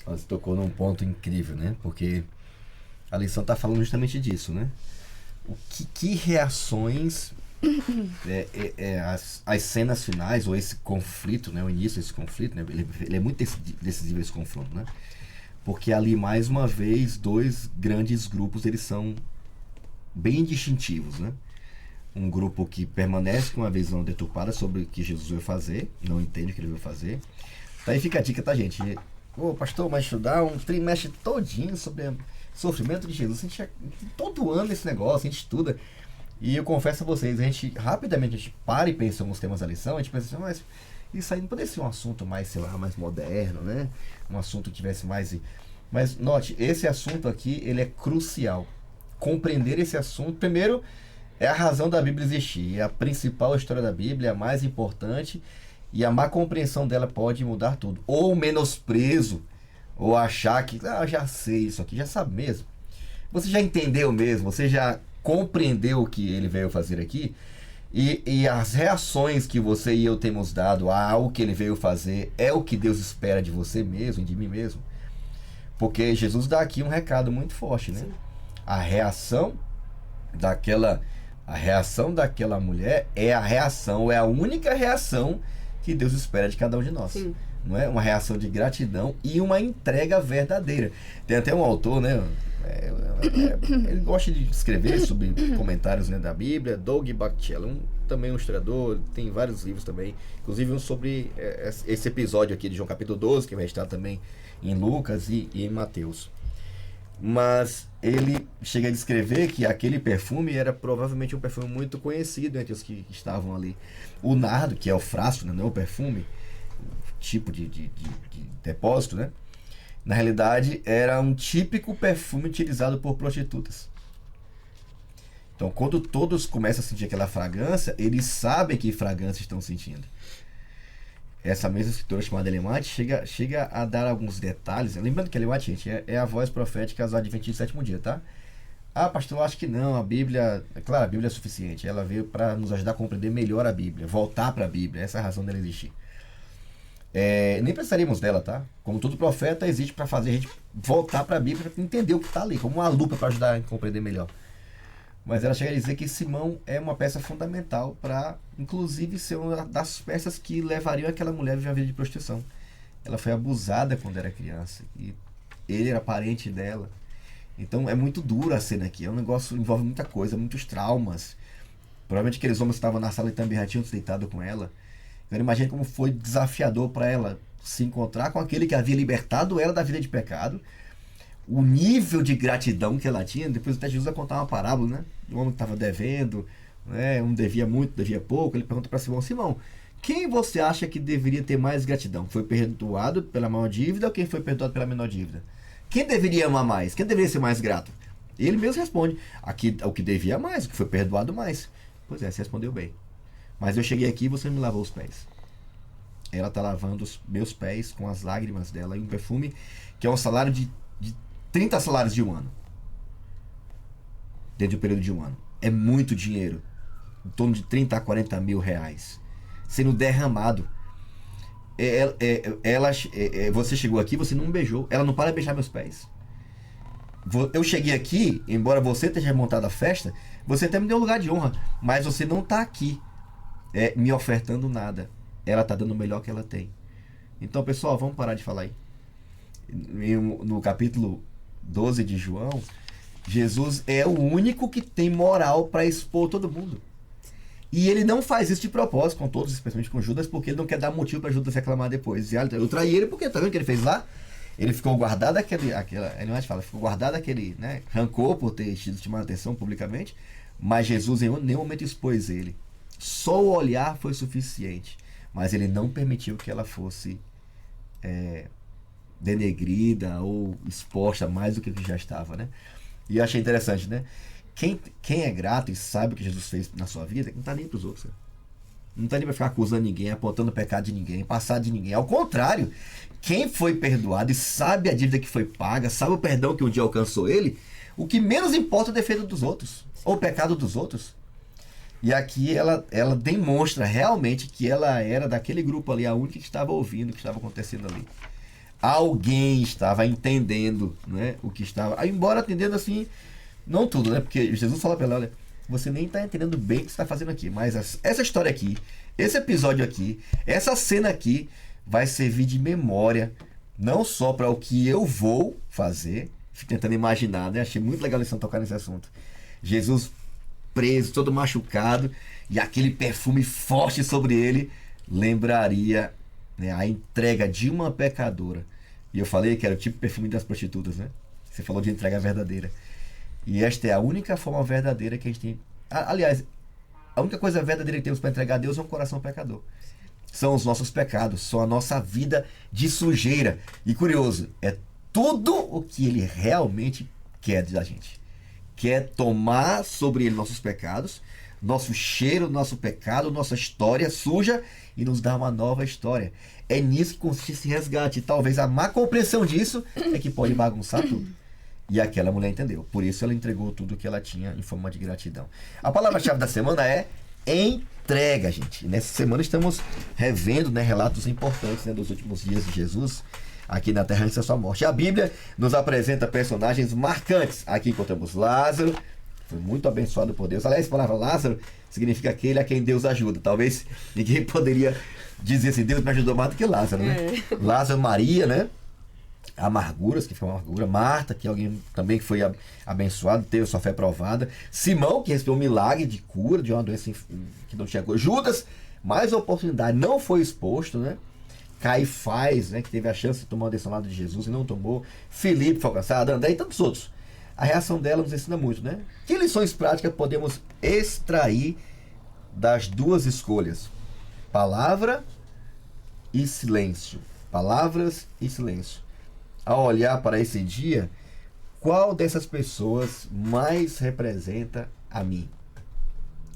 Você tocou num ponto incrível, né? Porque a lição está falando justamente disso, né? Que reações as cenas finais, ou esse conflito, né? O início desse conflito, né? Ele é muito decisivo esse confronto, né? Porque ali, mais uma vez, dois grandes grupos, eles são bem distintivos, né? Um grupo que permanece com uma visão deturpada sobre o que Jesus veio fazer, não entende o que ele veio fazer. Daí fica a dica, tá, gente? Pastor, vai estudar um trimestre todinho sobre o sofrimento de Jesus. A gente todo ano esse negócio, a gente estuda. E eu confesso a vocês, rapidamente a gente para e pensa em alguns temas da lição, a gente pensa assim, mas isso aí não poderia ser um assunto mais, sei lá, mais moderno, né? Um assunto que tivesse mais... Mas note, esse assunto aqui, ele é crucial. Compreender esse assunto, primeiro, é a razão da Bíblia existir. É a principal história da Bíblia, a mais importante, e a má compreensão dela pode mudar tudo. Ou menosprezo, ou achar que, já sei isso aqui, já sabe mesmo. Você já entendeu mesmo, você já compreendeu o que ele veio fazer aqui. E as reações que você e eu temos dado a algo que ele veio fazer é o que Deus espera de você mesmo e de mim mesmo. Porque Jesus dá aqui um recado muito forte, né? Sim. A reação daquela mulher é a única reação que Deus espera de cada um de nós. Sim. Não é? Uma reação de gratidão e uma entrega verdadeira. Tem até um autor, né? Ele gosta de escrever sobre comentários, né, da Bíblia, Doug Bachelor, também um historiador, tem vários livros também, inclusive um sobre esse episódio aqui de João capítulo 12, que vai estar também em Lucas e em Mateus. Mas ele chega a descrever que aquele perfume era provavelmente um perfume muito conhecido entre os que estavam ali. O nardo, que é o frasco, né, não é o perfume, o tipo de depósito, né? Na realidade, era um típico perfume utilizado por prostitutas. Então, quando todos começam a sentir aquela fragrância, eles sabem que fragrância estão sentindo. Essa mesma escritora chamada Ellen White chega a dar alguns detalhes. Lembrando que Ellen White, gente, é a voz profética dos Adventistas do sétimo dia, tá? Ah, pastor, eu acho que não. A Bíblia... Claro, a Bíblia é suficiente. Ela veio para nos ajudar a compreender melhor a Bíblia. Voltar para a Bíblia. Essa é a razão dela existir. Nem precisaríamos dela, tá? Como todo profeta, existe para fazer a gente voltar para a Bíblia, para entender o que está ali, como uma lupa para ajudar a compreender melhor. Mas ela chega a dizer que Simão é uma peça fundamental para, inclusive, ser uma das peças que levariam aquela mulher a viver uma vida de prostituição. Ela foi abusada quando era criança e ele era parente dela. Então é muito dura a cena aqui, é um negócio, envolve muita coisa, muitos traumas. Provavelmente aqueles homens que estavam na sala e também já tinham se deitado com ela. Então imagine como foi desafiador para ela se encontrar com aquele que havia libertado ela da vida de pecado. O nível de gratidão que ela tinha. Depois até Jesus vai contar uma parábola, né? Um homem que estava devendo, né? Um devia muito, devia pouco. Ele pergunta para Simão: Simão, quem você acha que deveria ter mais gratidão? Foi perdoado pela maior dívida ou quem foi perdoado pela menor dívida? Quem deveria amar mais? Quem deveria ser mais grato? Ele mesmo responde: o que devia mais, o que foi perdoado mais. Pois é, você respondeu bem. Mas eu cheguei aqui e você me lavou os pés. Ela está lavando os meus pés com as lágrimas dela e um perfume que é um salário de 30 salários de um ano. Dentro do período de um ano. É muito dinheiro. Em torno de 30 a 40 mil reais. Sendo derramado. Você chegou aqui, você não me beijou. Ela não para de beijar meus pés. Eu cheguei aqui, embora você tenha montado a festa, você até me deu um lugar de honra. Mas você não está aqui me ofertando nada. Ela está dando o melhor que ela tem. Então, pessoal, vamos parar de falar aí. No capítulo 12 de João, Jesus é o único que tem moral para expor todo mundo. E ele não faz isso de propósito com todos, especialmente com Judas, porque ele não quer dar motivo para Judas reclamar depois. Eu traí ele porque, tá vendo o que ele fez lá? Ele ficou guardado ficou guardado aquele, né, rancor por ter tido chamado a atenção publicamente, mas Jesus em nenhum momento expôs ele. Só o olhar foi suficiente, mas ele não permitiu que ela fosse denegrida ou exposta mais do que já estava, né? E eu achei interessante, né? Quem é grato e sabe o que Jesus fez na sua vida, não está nem para os outros, né? Não está nem para ficar acusando ninguém, apontando o pecado de ninguém, passado de ninguém. Ao contrário, quem foi perdoado e sabe a dívida que foi paga, sabe o perdão que um dia alcançou ele, o que menos importa é o defeito dos outros, ou o pecado dos outros. E aqui ela demonstra realmente que ela era daquele grupo ali, a única que estava ouvindo o que estava acontecendo ali. Alguém estava entendendo, né, o que estava... Embora entendendo assim, não tudo, né? Porque Jesus fala para ela: olha, você nem está entendendo bem o que você está fazendo aqui, mas essa história aqui, esse episódio aqui, essa cena aqui vai servir de memória, não só para o que eu vou fazer, fico tentando imaginar, né? Achei muito legal a tocar nesse assunto. Jesus preso, todo machucado, e aquele perfume forte sobre ele lembraria, né, a entrega de uma pecadora. E eu falei que era o tipo de perfume das prostitutas, né? Você falou de entrega verdadeira. E esta é a única forma verdadeira que a gente tem. Aliás, a única coisa verdadeira que temos para entregar a Deus é um coração pecador. São os nossos pecados, são a nossa vida de sujeira. E curioso, é tudo o que ele realmente quer da gente. Quer tomar sobre ele nossos pecados, nosso cheiro, nosso pecado, nossa história suja, e nos dar uma nova história. É nisso que consiste esse resgate. E talvez a má compreensão disso é que pode bagunçar tudo. E aquela mulher entendeu. Por isso ela entregou tudo que ela tinha em forma de gratidão. A palavra-chave da semana é entrega, gente. E nessa semana estamos revendo, né, relatos importantes, né, dos últimos dias de Jesus aqui na Terra antes da sua morte. A Bíblia nos apresenta personagens marcantes. Aqui encontramos Lázaro, foi muito abençoado por Deus. Aliás, a palavra Lázaro significa aquele a quem Deus ajuda. Talvez ninguém poderia dizer assim, Deus me ajudou mais do que Lázaro, né? Lázaro, Maria, né? Amarguras, que foi uma amargura. Marta, que alguém também que foi abençoado, teve sua fé provada. Simão, que recebeu um milagre de cura de uma doença que não tinha cura. Judas, mais oportunidade, não foi exposto, né? Caifás, né, que teve a chance de tomar uma decisão lá de Jesus e não tomou. Filipe foi alcançado, André e tantos outros. A reação dela nos ensina muito, né? Que lições práticas podemos extrair das duas escolhas? Palavra e silêncio. Palavras e silêncio. Ao olhar para esse dia, qual dessas pessoas mais representa a mim?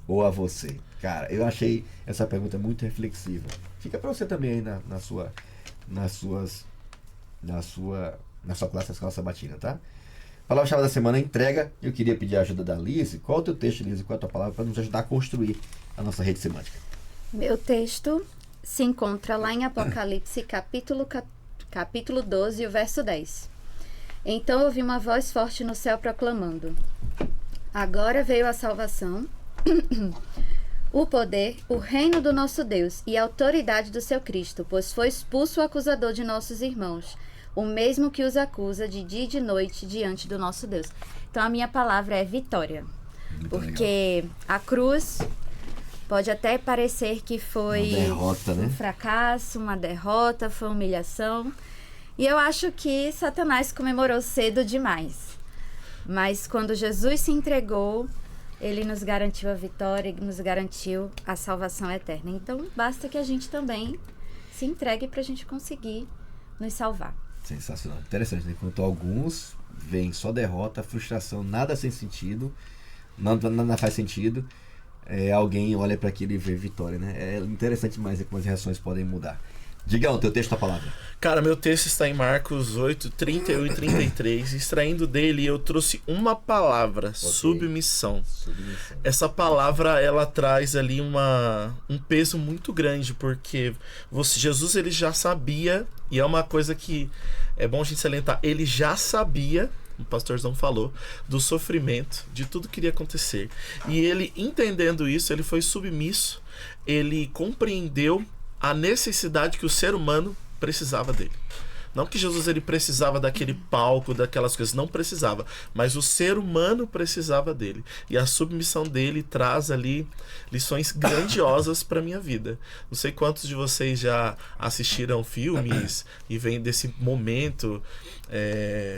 Ou a você? Cara, eu achei essa pergunta muito reflexiva. Fica para você também aí na sua classe da Escola Sabatina, tá? Palavra-chave da semana, entrega. Eu queria pedir a ajuda da Liz. Qual é o teu texto, Liz? Qual é a tua palavra para nos ajudar a construir a nossa rede semântica? Meu texto se encontra lá em Apocalipse, capítulo 12, o verso 10. Então ouvi uma voz forte no céu proclamando: agora veio a salvação, o poder, o reino do nosso Deus e a autoridade do seu Cristo, pois foi expulso o acusador de nossos irmãos, o mesmo que os acusa de dia e de noite diante do nosso Deus. Então a minha palavra é vitória. Muito porque legal. A cruz pode até parecer que foi uma derrota, né? Um fracasso, uma derrota, foi uma humilhação. E eu acho que Satanás comemorou cedo demais. Mas quando Jesus se entregou, ele nos garantiu a vitória e nos garantiu a salvação eterna. Então basta que a gente também se entregue para a gente conseguir nos salvar. Sensacional. Interessante, né? Enquanto alguns veem só derrota, frustração, nada sem sentido, nada faz sentido, alguém olha para aquilo e vê vitória, né? É interessante demais como as reações podem mudar. Digão, teu texto, a palavra. Cara, meu texto está em Marcos 8, 31 e 33. Extraindo dele, eu trouxe uma palavra, okay. Submissão. Essa palavra, ela traz ali um peso muito grande, porque Jesus, ele já sabia, e é uma coisa que é bom a gente salientar, ele já sabia, o pastorzão falou, do sofrimento, de tudo que iria acontecer. E ele, entendendo isso, ele foi submisso, ele compreendeu a necessidade que o ser humano precisava dele. Não que Jesus ele precisava daquele palco, daquelas coisas, não precisava, mas o ser humano precisava dele. E a submissão dele traz ali lições grandiosas para minha vida. Não sei quantos de vocês já assistiram filmes e vêm desse momento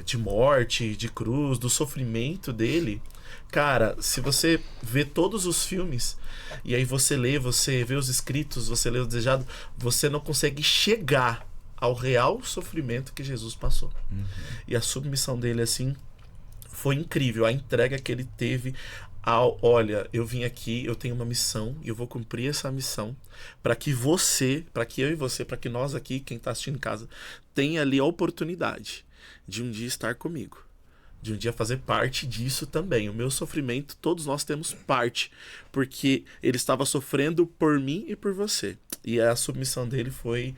de morte, de cruz, do sofrimento dele. Cara, se você vê todos os filmes e aí você vê os escritos, você lê o desejado, você não consegue chegar ao real sofrimento que Jesus passou. Uhum. E a submissão dele, assim, foi incrível. A entrega que ele teve olha, eu vim aqui, eu tenho uma missão e eu vou cumprir essa missão para que eu e você, para que nós aqui, quem está assistindo em casa, tenha ali a oportunidade de um dia estar comigo. De um dia fazer parte disso também. O meu sofrimento, todos nós temos parte, porque ele estava sofrendo por mim e por você. E a submissão dele foi,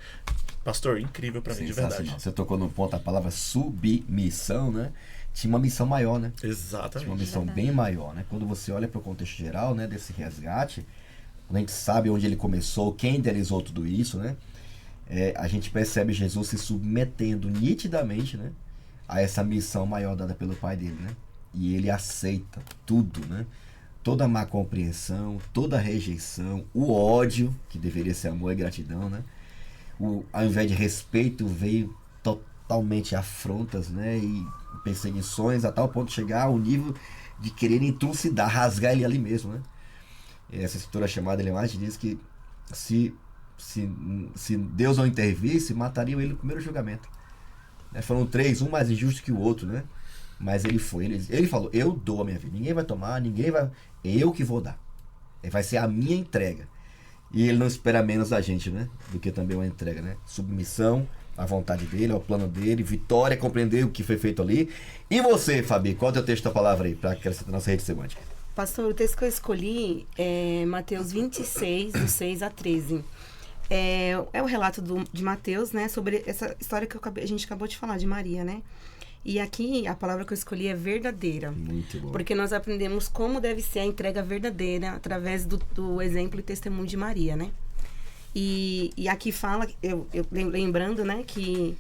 pastor, incrível para mim, de verdade. Você tocou no ponto, a palavra submissão, né? Tinha uma missão maior, né? Exatamente. Tinha uma missão bem maior, né? Quando você olha para o contexto geral, né, desse resgate, quando a gente sabe onde ele começou, quem idealizou tudo isso, né? A gente percebe Jesus se submetendo nitidamente, né, a essa missão maior dada pelo pai dele, né? E ele aceita tudo, né? Toda a má compreensão, toda a rejeição, o ódio, que deveria ser amor e gratidão, né? Ao invés de respeito, veio totalmente afrontas, né? E perseguições, a tal ponto de chegar ao nível de querer trucidar, rasgar ele ali mesmo, né? Essa escritura chamada Ellen White diz que se Deus não intervisse, matariam ele no primeiro julgamento. Foram 3, um mais injusto que o outro, né? Mas ele foi, ele falou, eu dou a minha vida, ninguém vai tomar, eu que vou dar. Vai ser a minha entrega. E ele não espera menos da gente, né? Do que também uma entrega, né? Submissão à vontade dele, ao plano dele, vitória, compreender o que foi feito ali. E você, Fabi, qual é o teu texto da palavra aí, para acrescentar nossa rede semântica? Pastor, o texto que eu escolhi é Mateus 26, do 6 a 13. É o relato de Mateus, né? Sobre essa história que a gente acabou de falar, de Maria, né? E aqui, a palavra que eu escolhi é verdadeira. Muito bom. Porque nós aprendemos como deve ser a entrega verdadeira através do exemplo e testemunho de Maria, né? E aqui fala, eu lembrando, né, que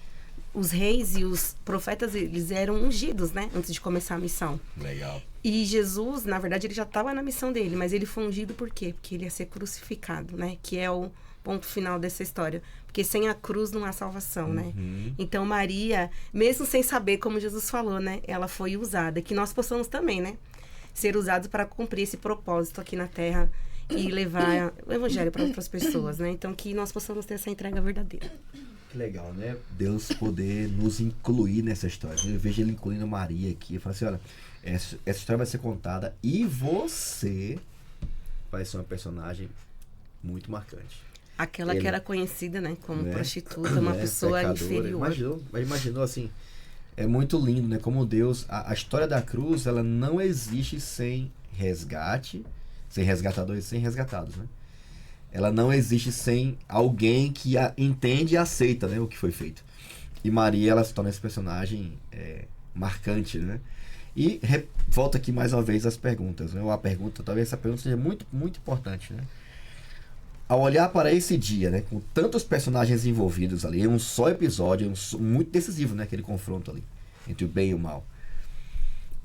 os reis e os profetas, eles eram ungidos, né, antes de começar a missão. Legal. E Jesus, na verdade, ele já estava na missão dele, mas ele foi ungido por quê? Porque ele ia ser crucificado, né? Que é o ponto final dessa história. Porque sem a cruz não há salvação, né? Então, Maria, mesmo sem saber, como Jesus falou, né? Ela foi usada. Que nós possamos também, né? Ser usados para cumprir esse propósito aqui na Terra e levar o evangelho para outras pessoas, né? Então, que nós possamos ter essa entrega verdadeira. Que legal, né? Deus poder nos incluir nessa história. Eu vejo ele incluindo Maria aqui. Eu falo assim, olha, essa história vai ser contada e você vai ser uma personagem muito marcante. Aquela que era conhecida, né? Como prostituta, uma pessoa pecadora. inferior. Imaginou assim, é muito lindo, né? Como Deus, a história da cruz, ela não existe sem resgate, sem resgatadores e sem resgatados, né? Ela não existe sem alguém que entende e aceita, né, o que foi feito. E Maria, ela se torna esse personagem marcante, né? E volta aqui mais uma vez às perguntas, né? Talvez essa pergunta seja muito, muito importante, né? Ao olhar para esse dia, né, com tantos personagens envolvidos ali, em um só episódio, muito decisivo, né, aquele confronto ali, entre o bem e o mal.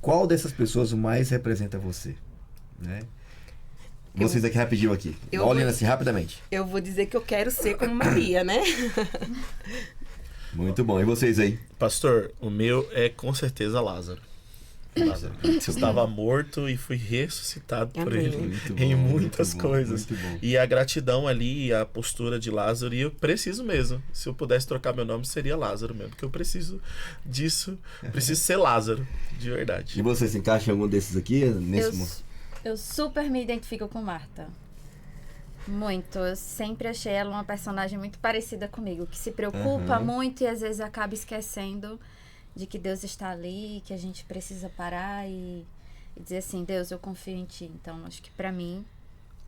Qual dessas pessoas mais representa você? Né? Vocês aqui rapidinho aqui, olhando assim rapidamente. Eu vou dizer que eu quero ser como Maria, né? Muito bom. E vocês aí? Pastor, o meu é com certeza Lázaro. Lázaro estava morto e fui ressuscitado por ele em muitas coisas. E a gratidão ali, a postura de Lázaro, e eu preciso mesmo. Se eu pudesse trocar meu nome, seria Lázaro mesmo, porque eu preciso disso, preciso ser Lázaro, de verdade. E você se encaixa em algum desses aqui? Eu super me identifico com Marta. Muito. Eu sempre achei ela uma personagem muito parecida comigo, que se preocupa muito e às vezes acaba esquecendo de que Deus está ali, que a gente precisa parar e dizer assim, Deus, eu confio em Ti. Então, acho que pra mim,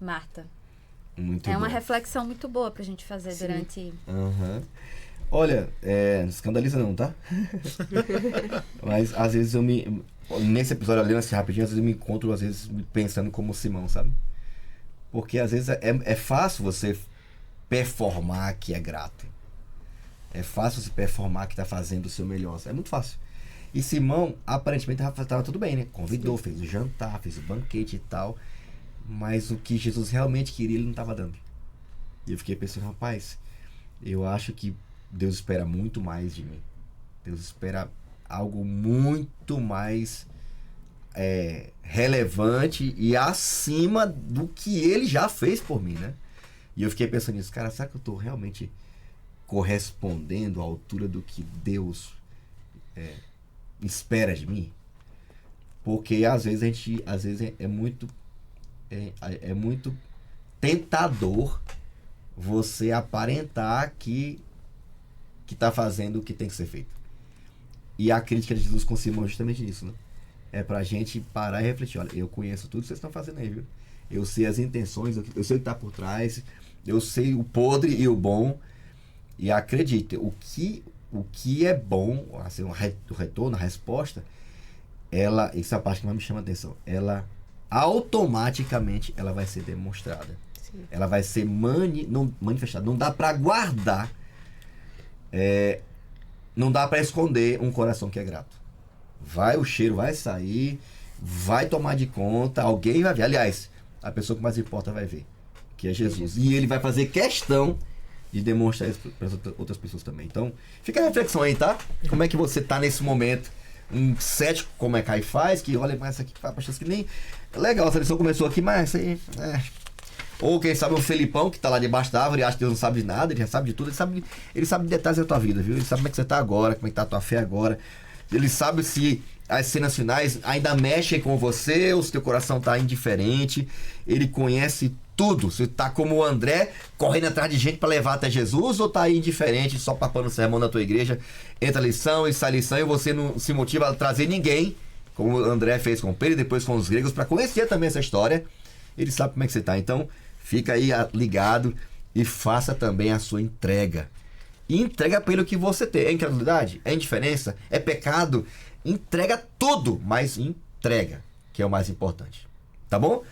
Marta. Muito é bom. uma reflexão muito boa pra gente fazer durante... Olha, não escandaliza não, tá? Mas às vezes nesse episódio ali, assim, rapidinho, às vezes eu me encontro, às vezes, pensando como Simão, sabe? Porque às vezes é fácil você performar que é grato. É fácil você performar que tá fazendo o seu melhor. É muito fácil. E Simão, aparentemente, tava tudo bem, né? Convidou, fez o jantar, fez o banquete e tal. Mas o que Jesus realmente queria, ele não tava dando. E eu fiquei pensando, rapaz, eu acho que Deus espera muito mais de mim. Deus espera algo muito mais relevante e acima do que ele já fez por mim, né? E eu fiquei pensando nisso, cara, será que eu tô realmente correspondendo à altura do que Deus espera de mim? Porque às vezes é muito tentador você aparentar que tá fazendo o que tem que ser feito. E a crítica de Jesus com Simão é justamente nisso, né? É pra gente parar e refletir, olha, eu conheço tudo que vocês estão fazendo aí, viu? Eu sei as intenções, eu sei o que tá por trás, eu sei o podre e o bom. E acredite, o que é bom, assim, o retorno, a resposta, essa é a parte que mais me chama a atenção, ela automaticamente ela vai ser demonstrada. Sim. Ela vai ser manifestada. Não dá para guardar, não dá para esconder um coração que é grato. O cheiro vai sair, vai tomar de conta, alguém vai ver. Aliás, a pessoa que mais importa vai ver, que é Jesus. E ele vai fazer questão de demonstrar isso para as outras pessoas também. Então, fica a reflexão aí, tá? Como é que você tá nesse momento? Um cético como é Caifás, que olha, mas essa aqui faz pastor que nem... Legal, essa lição começou aqui, mas aí... Ou quem sabe o Felipão, que tá lá debaixo da árvore e acha que Deus não sabe de nada, ele já sabe de tudo, ele sabe de detalhes da tua vida, viu? Ele sabe como é que você tá agora, como é que tá a tua fé agora. Ele sabe se as cenas finais ainda mexem com você ou se teu coração tá indiferente. Ele conhece tudo. Você tá como o André, correndo atrás de gente para levar até Jesus, ou tá aí indiferente, só papando o sermão na tua igreja, entra lição e sai lição, e você não se motiva a trazer ninguém como o André fez com Pedro e depois com os gregos, para conhecer também essa história. Ele sabe como é que você está. Então, fica aí ligado e faça também a sua entrega. E entrega pelo que você tem. É incredulidade? É indiferença? É pecado? Entrega tudo, mas entrega, que é o mais importante. Tá bom?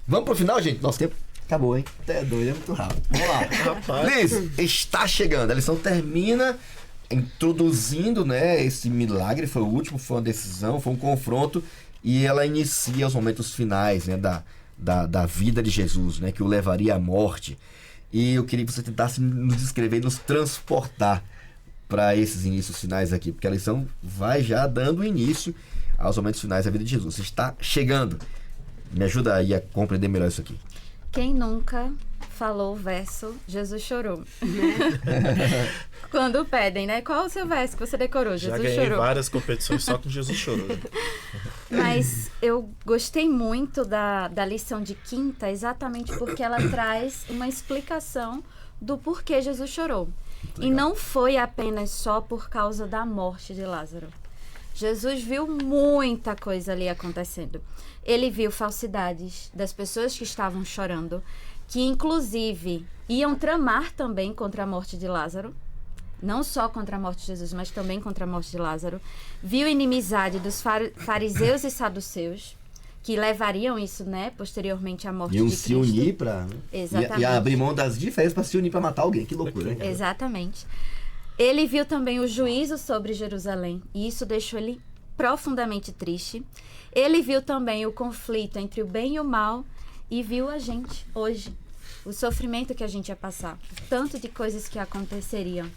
Vamos pro final, gente? Nosso tempo acabou, hein? Até doido, é muito rápido. Vamos lá. Rapaz. Liz, está chegando. A lição termina introduzindo, né, esse milagre. Foi o último, foi uma decisão, foi um confronto. E ela inicia os momentos finais, né, da vida de Jesus, né, que o levaria à morte. E eu queria que você tentasse nos descrever, nos transportar para esses inícios finais aqui, porque a lição vai já dando início aos momentos finais da vida de Jesus. Você está chegando. Me ajuda aí a compreender melhor isso aqui. Quem nunca falou o verso Jesus chorou? Quando pedem, né? Qual é o seu verso que você decorou? Já Jesus ganhei chorou. várias competições só com Jesus chorou. Mas eu gostei muito da lição de quinta, exatamente porque ela traz uma explicação do porquê Jesus chorou. Legal. E não foi apenas só por causa da morte de Lázaro. Jesus viu muita coisa ali acontecendo. Ele viu falsidades das pessoas que estavam chorando, que inclusive iam tramar também contra a morte de Lázaro. Não só contra a morte de Jesus, mas também contra a morte de Lázaro. Viu inimizade dos fariseus e saduceus, que levariam isso, né, posteriormente à morte de Cristo. Iam se unir para... Exatamente. E abrir mão das diferenças para se unir para matar alguém. Que loucura, hein? Exatamente. Ele viu também o juízo sobre Jerusalém, e isso deixou ele profundamente triste. Ele viu também o conflito entre o bem e o mal, e viu a gente hoje, o sofrimento que a gente ia passar, o tanto de coisas que aconteceriam.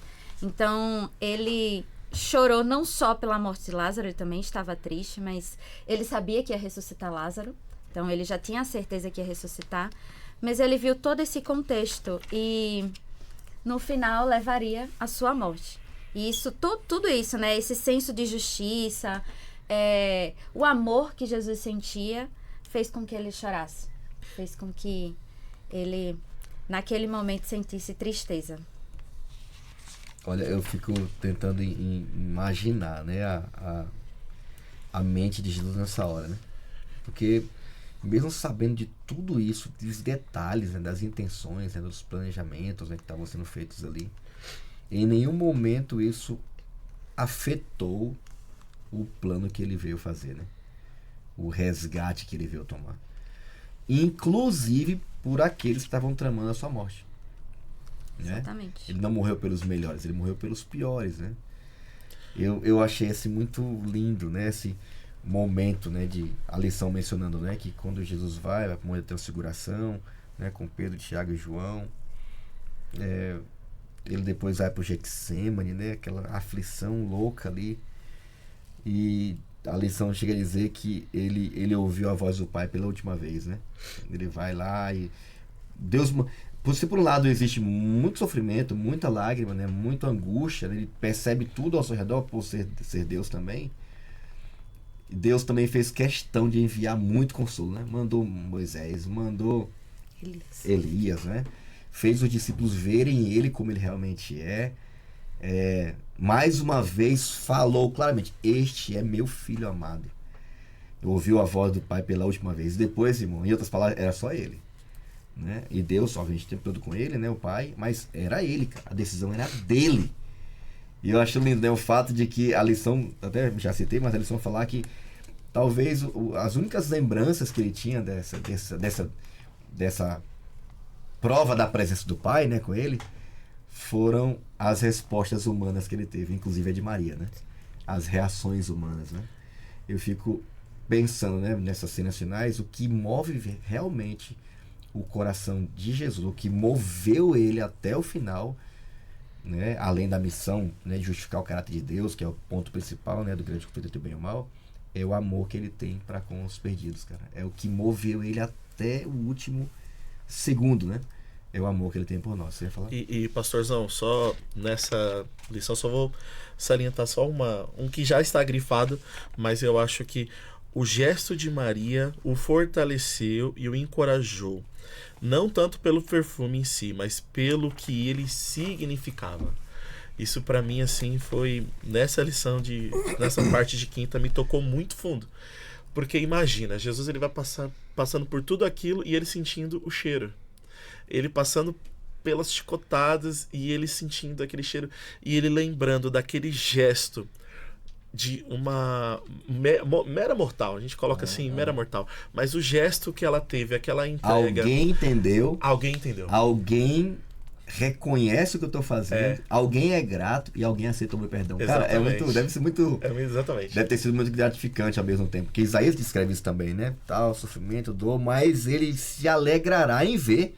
Então, ele chorou não só pela morte de Lázaro, ele também estava triste, mas ele sabia que ia ressuscitar Lázaro, então ele já tinha a certeza que ia ressuscitar, mas ele viu todo esse contexto e no final levaria à sua morte. E isso, tudo isso, né, esse senso de justiça, o amor que Jesus sentia, fez com que ele chorasse, fez com que ele, naquele momento, sentisse tristeza. Olha, eu fico tentando imaginar, né, a mente de Jesus nessa hora, né? Porque mesmo sabendo de tudo isso, dos detalhes, né, das intenções, né, dos planejamentos, né, que estavam sendo feitos ali, em nenhum momento isso afetou o plano que ele veio fazer, né? O resgate que ele veio tomar. Inclusive por aqueles que estavam tramando a sua morte. Né? Exatamente. Ele não morreu pelos melhores, ele morreu pelos piores, né? Eu achei assim muito lindo, né? Esse momento, né? A lição mencionando, né? Que quando Jesus vai para o momento de transfiguração, né? Com Pedro, Tiago e João, ele depois vai para o Getsêmani, né? Aquela aflição louca ali, e a lição chega a dizer que ele ouviu a voz do Pai pela última vez, né? Ele vai lá e Deus... Por um lado existe muito sofrimento, muita lágrima, né? Muita angústia, né? Ele percebe tudo ao seu redor por ser Deus também. Deus também fez questão de enviar muito consolo, né? Mandou Moisés, mandou Elias, né? Fez os discípulos verem ele como ele realmente é. Mais uma vez falou claramente: este é meu filho amado. Ouviu a voz do Pai pela última vez. Depois, irmão, em outras palavras, era só ele. Né? E Deus, obviamente, o tempo todo com ele, né, o Pai, mas era ele, cara. A decisão era dele. E eu acho lindo, né, o fato de que a lição, até já citei, mas a lição falar que talvez as únicas lembranças que ele tinha dessa prova da presença do Pai, né, com ele, foram as respostas humanas que ele teve, inclusive a de Maria, né? As reações humanas, né? Eu fico pensando, né, nessas cenas finais, o que move realmente o coração de Jesus, o que moveu ele até o final, né, além da missão, né, de justificar o caráter de Deus, que é o ponto principal, né, do grande conflito entre o bem e o mal, é o amor que ele tem para com os perdidos, cara. É o que moveu ele até o último segundo, né? É o amor que ele tem por nós. Você ia falar? E pastorzão, só nessa lição só vou salientar só um que já está grifado, mas eu acho que o gesto de Maria o fortaleceu e o encorajou. Não tanto pelo perfume em si, mas pelo que ele significava. Isso para mim, assim, foi nessa nessa parte de quinta, me tocou muito fundo. Porque imagina, Jesus ele vai passando por tudo aquilo e ele sentindo o cheiro. Ele passando pelas chicotadas e ele sentindo aquele cheiro e ele lembrando daquele gesto de uma mera mortal. A gente coloca assim, mera mortal. Mas o gesto que ela teve, aquela entrega... Alguém entendeu. Alguém reconhece o que eu tô fazendo, alguém é grato e alguém aceitou meu perdão. Exatamente. Cara, deve ser muito... Exatamente. Deve ter sido muito gratificante ao mesmo tempo. Porque Isaías descreve isso também, né? Tal, sofrimento, dor, mas ele se alegrará em ver,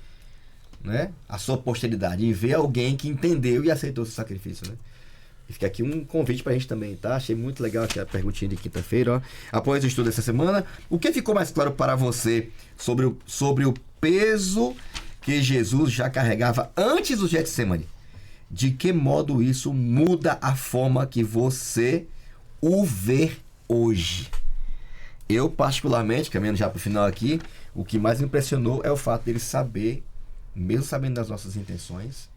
né, a sua posteridade, em ver alguém que entendeu e aceitou seu sacrifício, né? E fica aqui um convite pra gente também, tá? Achei muito legal aqui a perguntinha de quinta-feira, ó. Após o estudo dessa semana, o que ficou mais claro para você sobre o peso que Jesus já carregava antes do Getsemane? De que modo isso muda a forma que você o vê hoje? Eu, particularmente, caminhando já pro final aqui, o que mais me impressionou é o fato dele saber, mesmo sabendo das nossas intenções,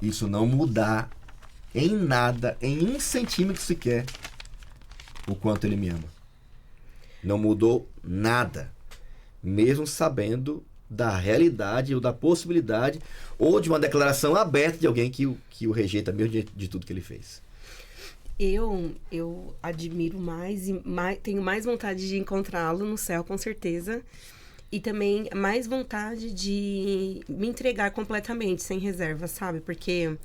isso não mudar em nada, em 1 centímetro sequer, o quanto ele me ama. Não mudou nada. Mesmo sabendo da realidade ou da possibilidade ou de uma declaração aberta de alguém que o rejeita mesmo de tudo que ele fez. Eu admiro mais e tenho mais vontade de encontrá-lo no céu, com certeza. E também mais vontade de me entregar completamente, sem reserva, sabe? Porque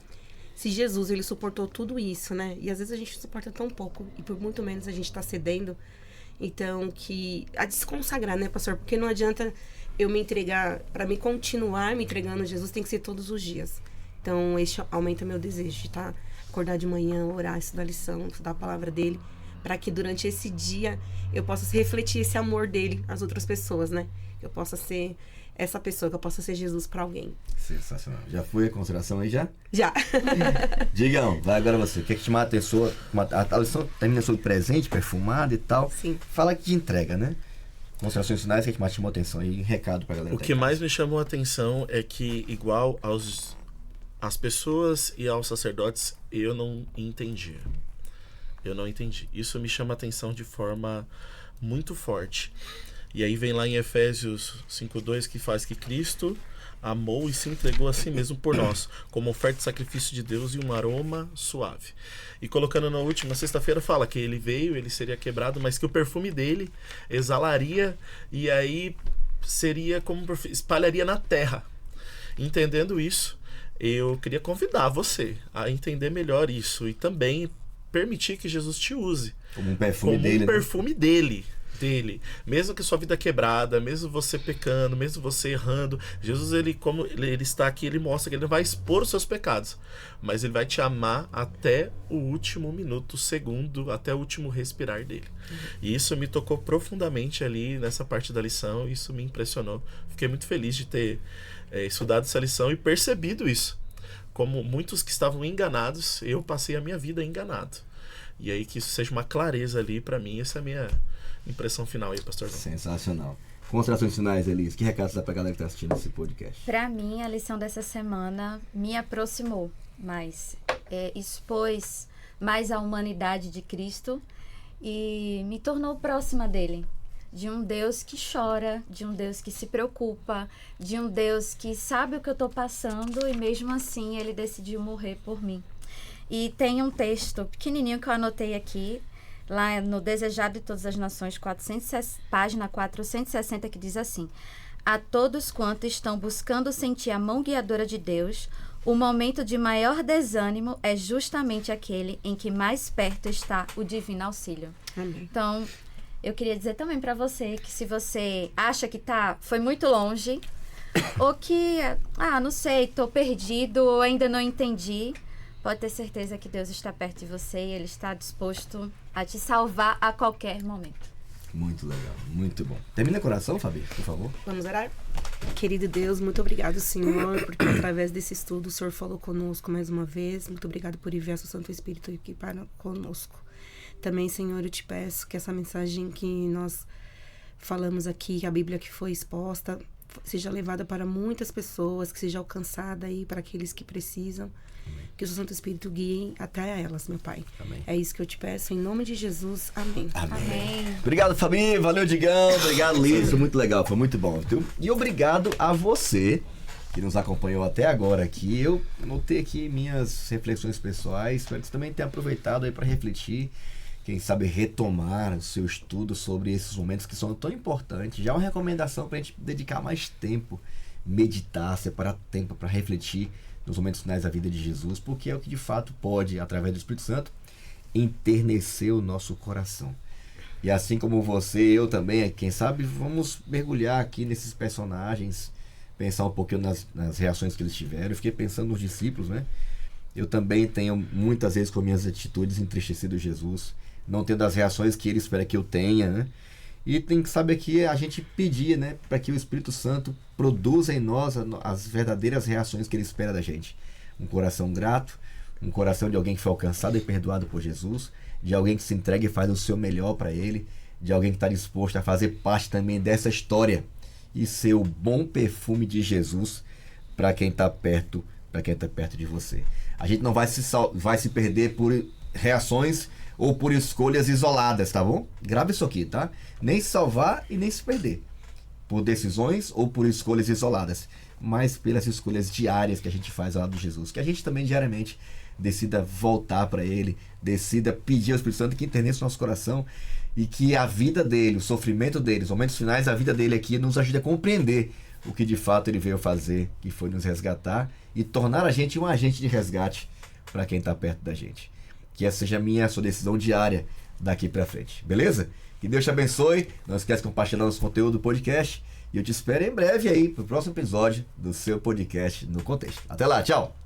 se Jesus, ele suportou tudo isso, né? E às vezes a gente suporta tão pouco e por muito menos a gente tá cedendo. Então, a de se consagrar, né, pastor? Porque não adianta eu me entregar, para me continuar me entregando a Jesus, tem que ser todos os dias. Então, isso aumenta meu desejo de acordar de manhã, orar, estudar a lição, estudar a palavra dele, para que durante esse dia eu possa refletir esse amor dele às outras pessoas, né? Eu possa ser essa pessoa, que eu possa ser Jesus para alguém. Sensacional. Já foi a consideração aí, já? Já. Digam, vai agora você. O que é que te mata a pessoa? A lição termina sobre presente, perfumado e tal. Sim. Fala que de entrega, né? Considerações finais, o que é que mais chamou a atenção aí? Recado pra galera. O que mais me chamou a atenção é que, igual às pessoas e aos sacerdotes, eu não entendia. Eu não entendi. Isso me chama a atenção de forma muito forte. E aí vem lá em Efésios 5:2 que faz que Cristo amou e se entregou a si mesmo por nós, como oferta de sacrifício de Deus e um aroma suave. E colocando na última sexta-feira fala que ele veio, ele seria quebrado, mas que o perfume dele exalaria e aí seria como espalharia na terra. Entendendo isso, eu queria convidar você a entender melhor isso e também permitir que Jesus te use como um perfume como dele, um perfume dele. Mesmo que sua vida quebrada, mesmo você pecando, mesmo você errando, Jesus, como ele está aqui, ele mostra que ele não vai expor os seus pecados, mas ele vai te amar até o último minuto, segundo, até o último respirar dele. E isso me tocou profundamente ali nessa parte da lição, isso me impressionou. Fiquei muito feliz de ter estudado essa lição e percebido isso. Como muitos que estavam enganados, eu passei a minha vida enganado. E aí que isso seja uma clareza ali para mim, essa é a minha impressão final aí, pastor João. Sensacional. Considerações finais, Elis. Que recado você dá pra galera que tá assistindo esse podcast? Para mim, a lição dessa semana me aproximou mais. Expôs mais a humanidade de Cristo e me tornou próxima dele. De um Deus que chora, de um Deus que se preocupa, de um Deus que sabe o que eu tô passando e mesmo assim ele decidiu morrer por mim. E tem um texto pequenininho que eu anotei aqui, lá no Desejado de Todas as Nações, página 460, que diz assim: a todos quantos estão buscando sentir a mão guiadora de Deus, o momento de maior desânimo é justamente aquele em que mais perto está o divino auxílio. Amém. Então, eu queria dizer também para você que se você acha que foi muito longe, ou que, não sei, tô perdido, ou ainda não entendi, pode ter certeza que Deus está perto de você e Ele está disposto a te salvar a qualquer momento. Muito legal, muito bom. Termina o coração, Fabi, por favor. Vamos orar? Querido Deus, muito obrigado, Senhor, porque através desse estudo o Senhor falou conosco mais uma vez. Muito obrigado por enviar seu Santo Espírito aqui para conosco. Também, Senhor, eu te peço que essa mensagem que nós falamos aqui, a Bíblia que foi exposta, seja levada para muitas pessoas, que seja alcançada aí para aqueles que precisam. Amém. Que o seu Santo Espírito guie até elas, meu Pai. Amém. É isso que eu te peço, em nome de Jesus. Amém. Amém. Obrigado, família. Valeu, Digão. Obrigado, Liz. Foi muito legal, foi muito bom. E obrigado a você que nos acompanhou até agora aqui. Eu notei aqui minhas reflexões pessoais. Espero que você também tenha aproveitado aí para refletir. Quem sabe retomar o seu estudo sobre esses momentos que são tão importantes. Já é uma recomendação para a gente dedicar mais tempo, meditar, separar tempo para refletir nos momentos finais da vida de Jesus, porque é o que de fato pode, através do Espírito Santo, enternecer o nosso coração. E assim como você, eu também, quem sabe, vamos mergulhar aqui nesses personagens, pensar um pouquinho nas reações que eles tiveram. Eu fiquei pensando nos discípulos, né? Eu também tenho muitas vezes com minhas atitudes entristecido Jesus, não tendo as reações que ele espera que eu tenha, né? E tem que saber que a gente pedir, né, para que o Espírito Santo produza em nós as verdadeiras reações que ele espera da gente. Um coração grato, um coração de alguém que foi alcançado e perdoado por Jesus, de alguém que se entrega e faz o seu melhor para ele, de alguém que está disposto a fazer parte também dessa história e ser o bom perfume de Jesus para quem está perto, de você. A gente não vai se perder por reações ou por escolhas isoladas, tá bom? Grava isso aqui, tá? Nem se salvar e nem se perder por decisões ou por escolhas isoladas, mas pelas escolhas diárias que a gente faz ao lado de Jesus. Que a gente também diariamente decida voltar para ele, decida pedir ao Espírito Santo que interneça o nosso coração e que a vida dele, o sofrimento dele, os momentos finais da vida dele aqui nos ajude a compreender o que de fato ele veio fazer, que foi nos resgatar e tornar a gente um agente de resgate para quem está perto da gente. Que essa seja a sua decisão diária daqui para frente, beleza? Que Deus te abençoe, não esquece de compartilhar nosso conteúdo do podcast e eu te espero em breve aí pro próximo episódio do seu podcast No Contexto. Até lá, tchau!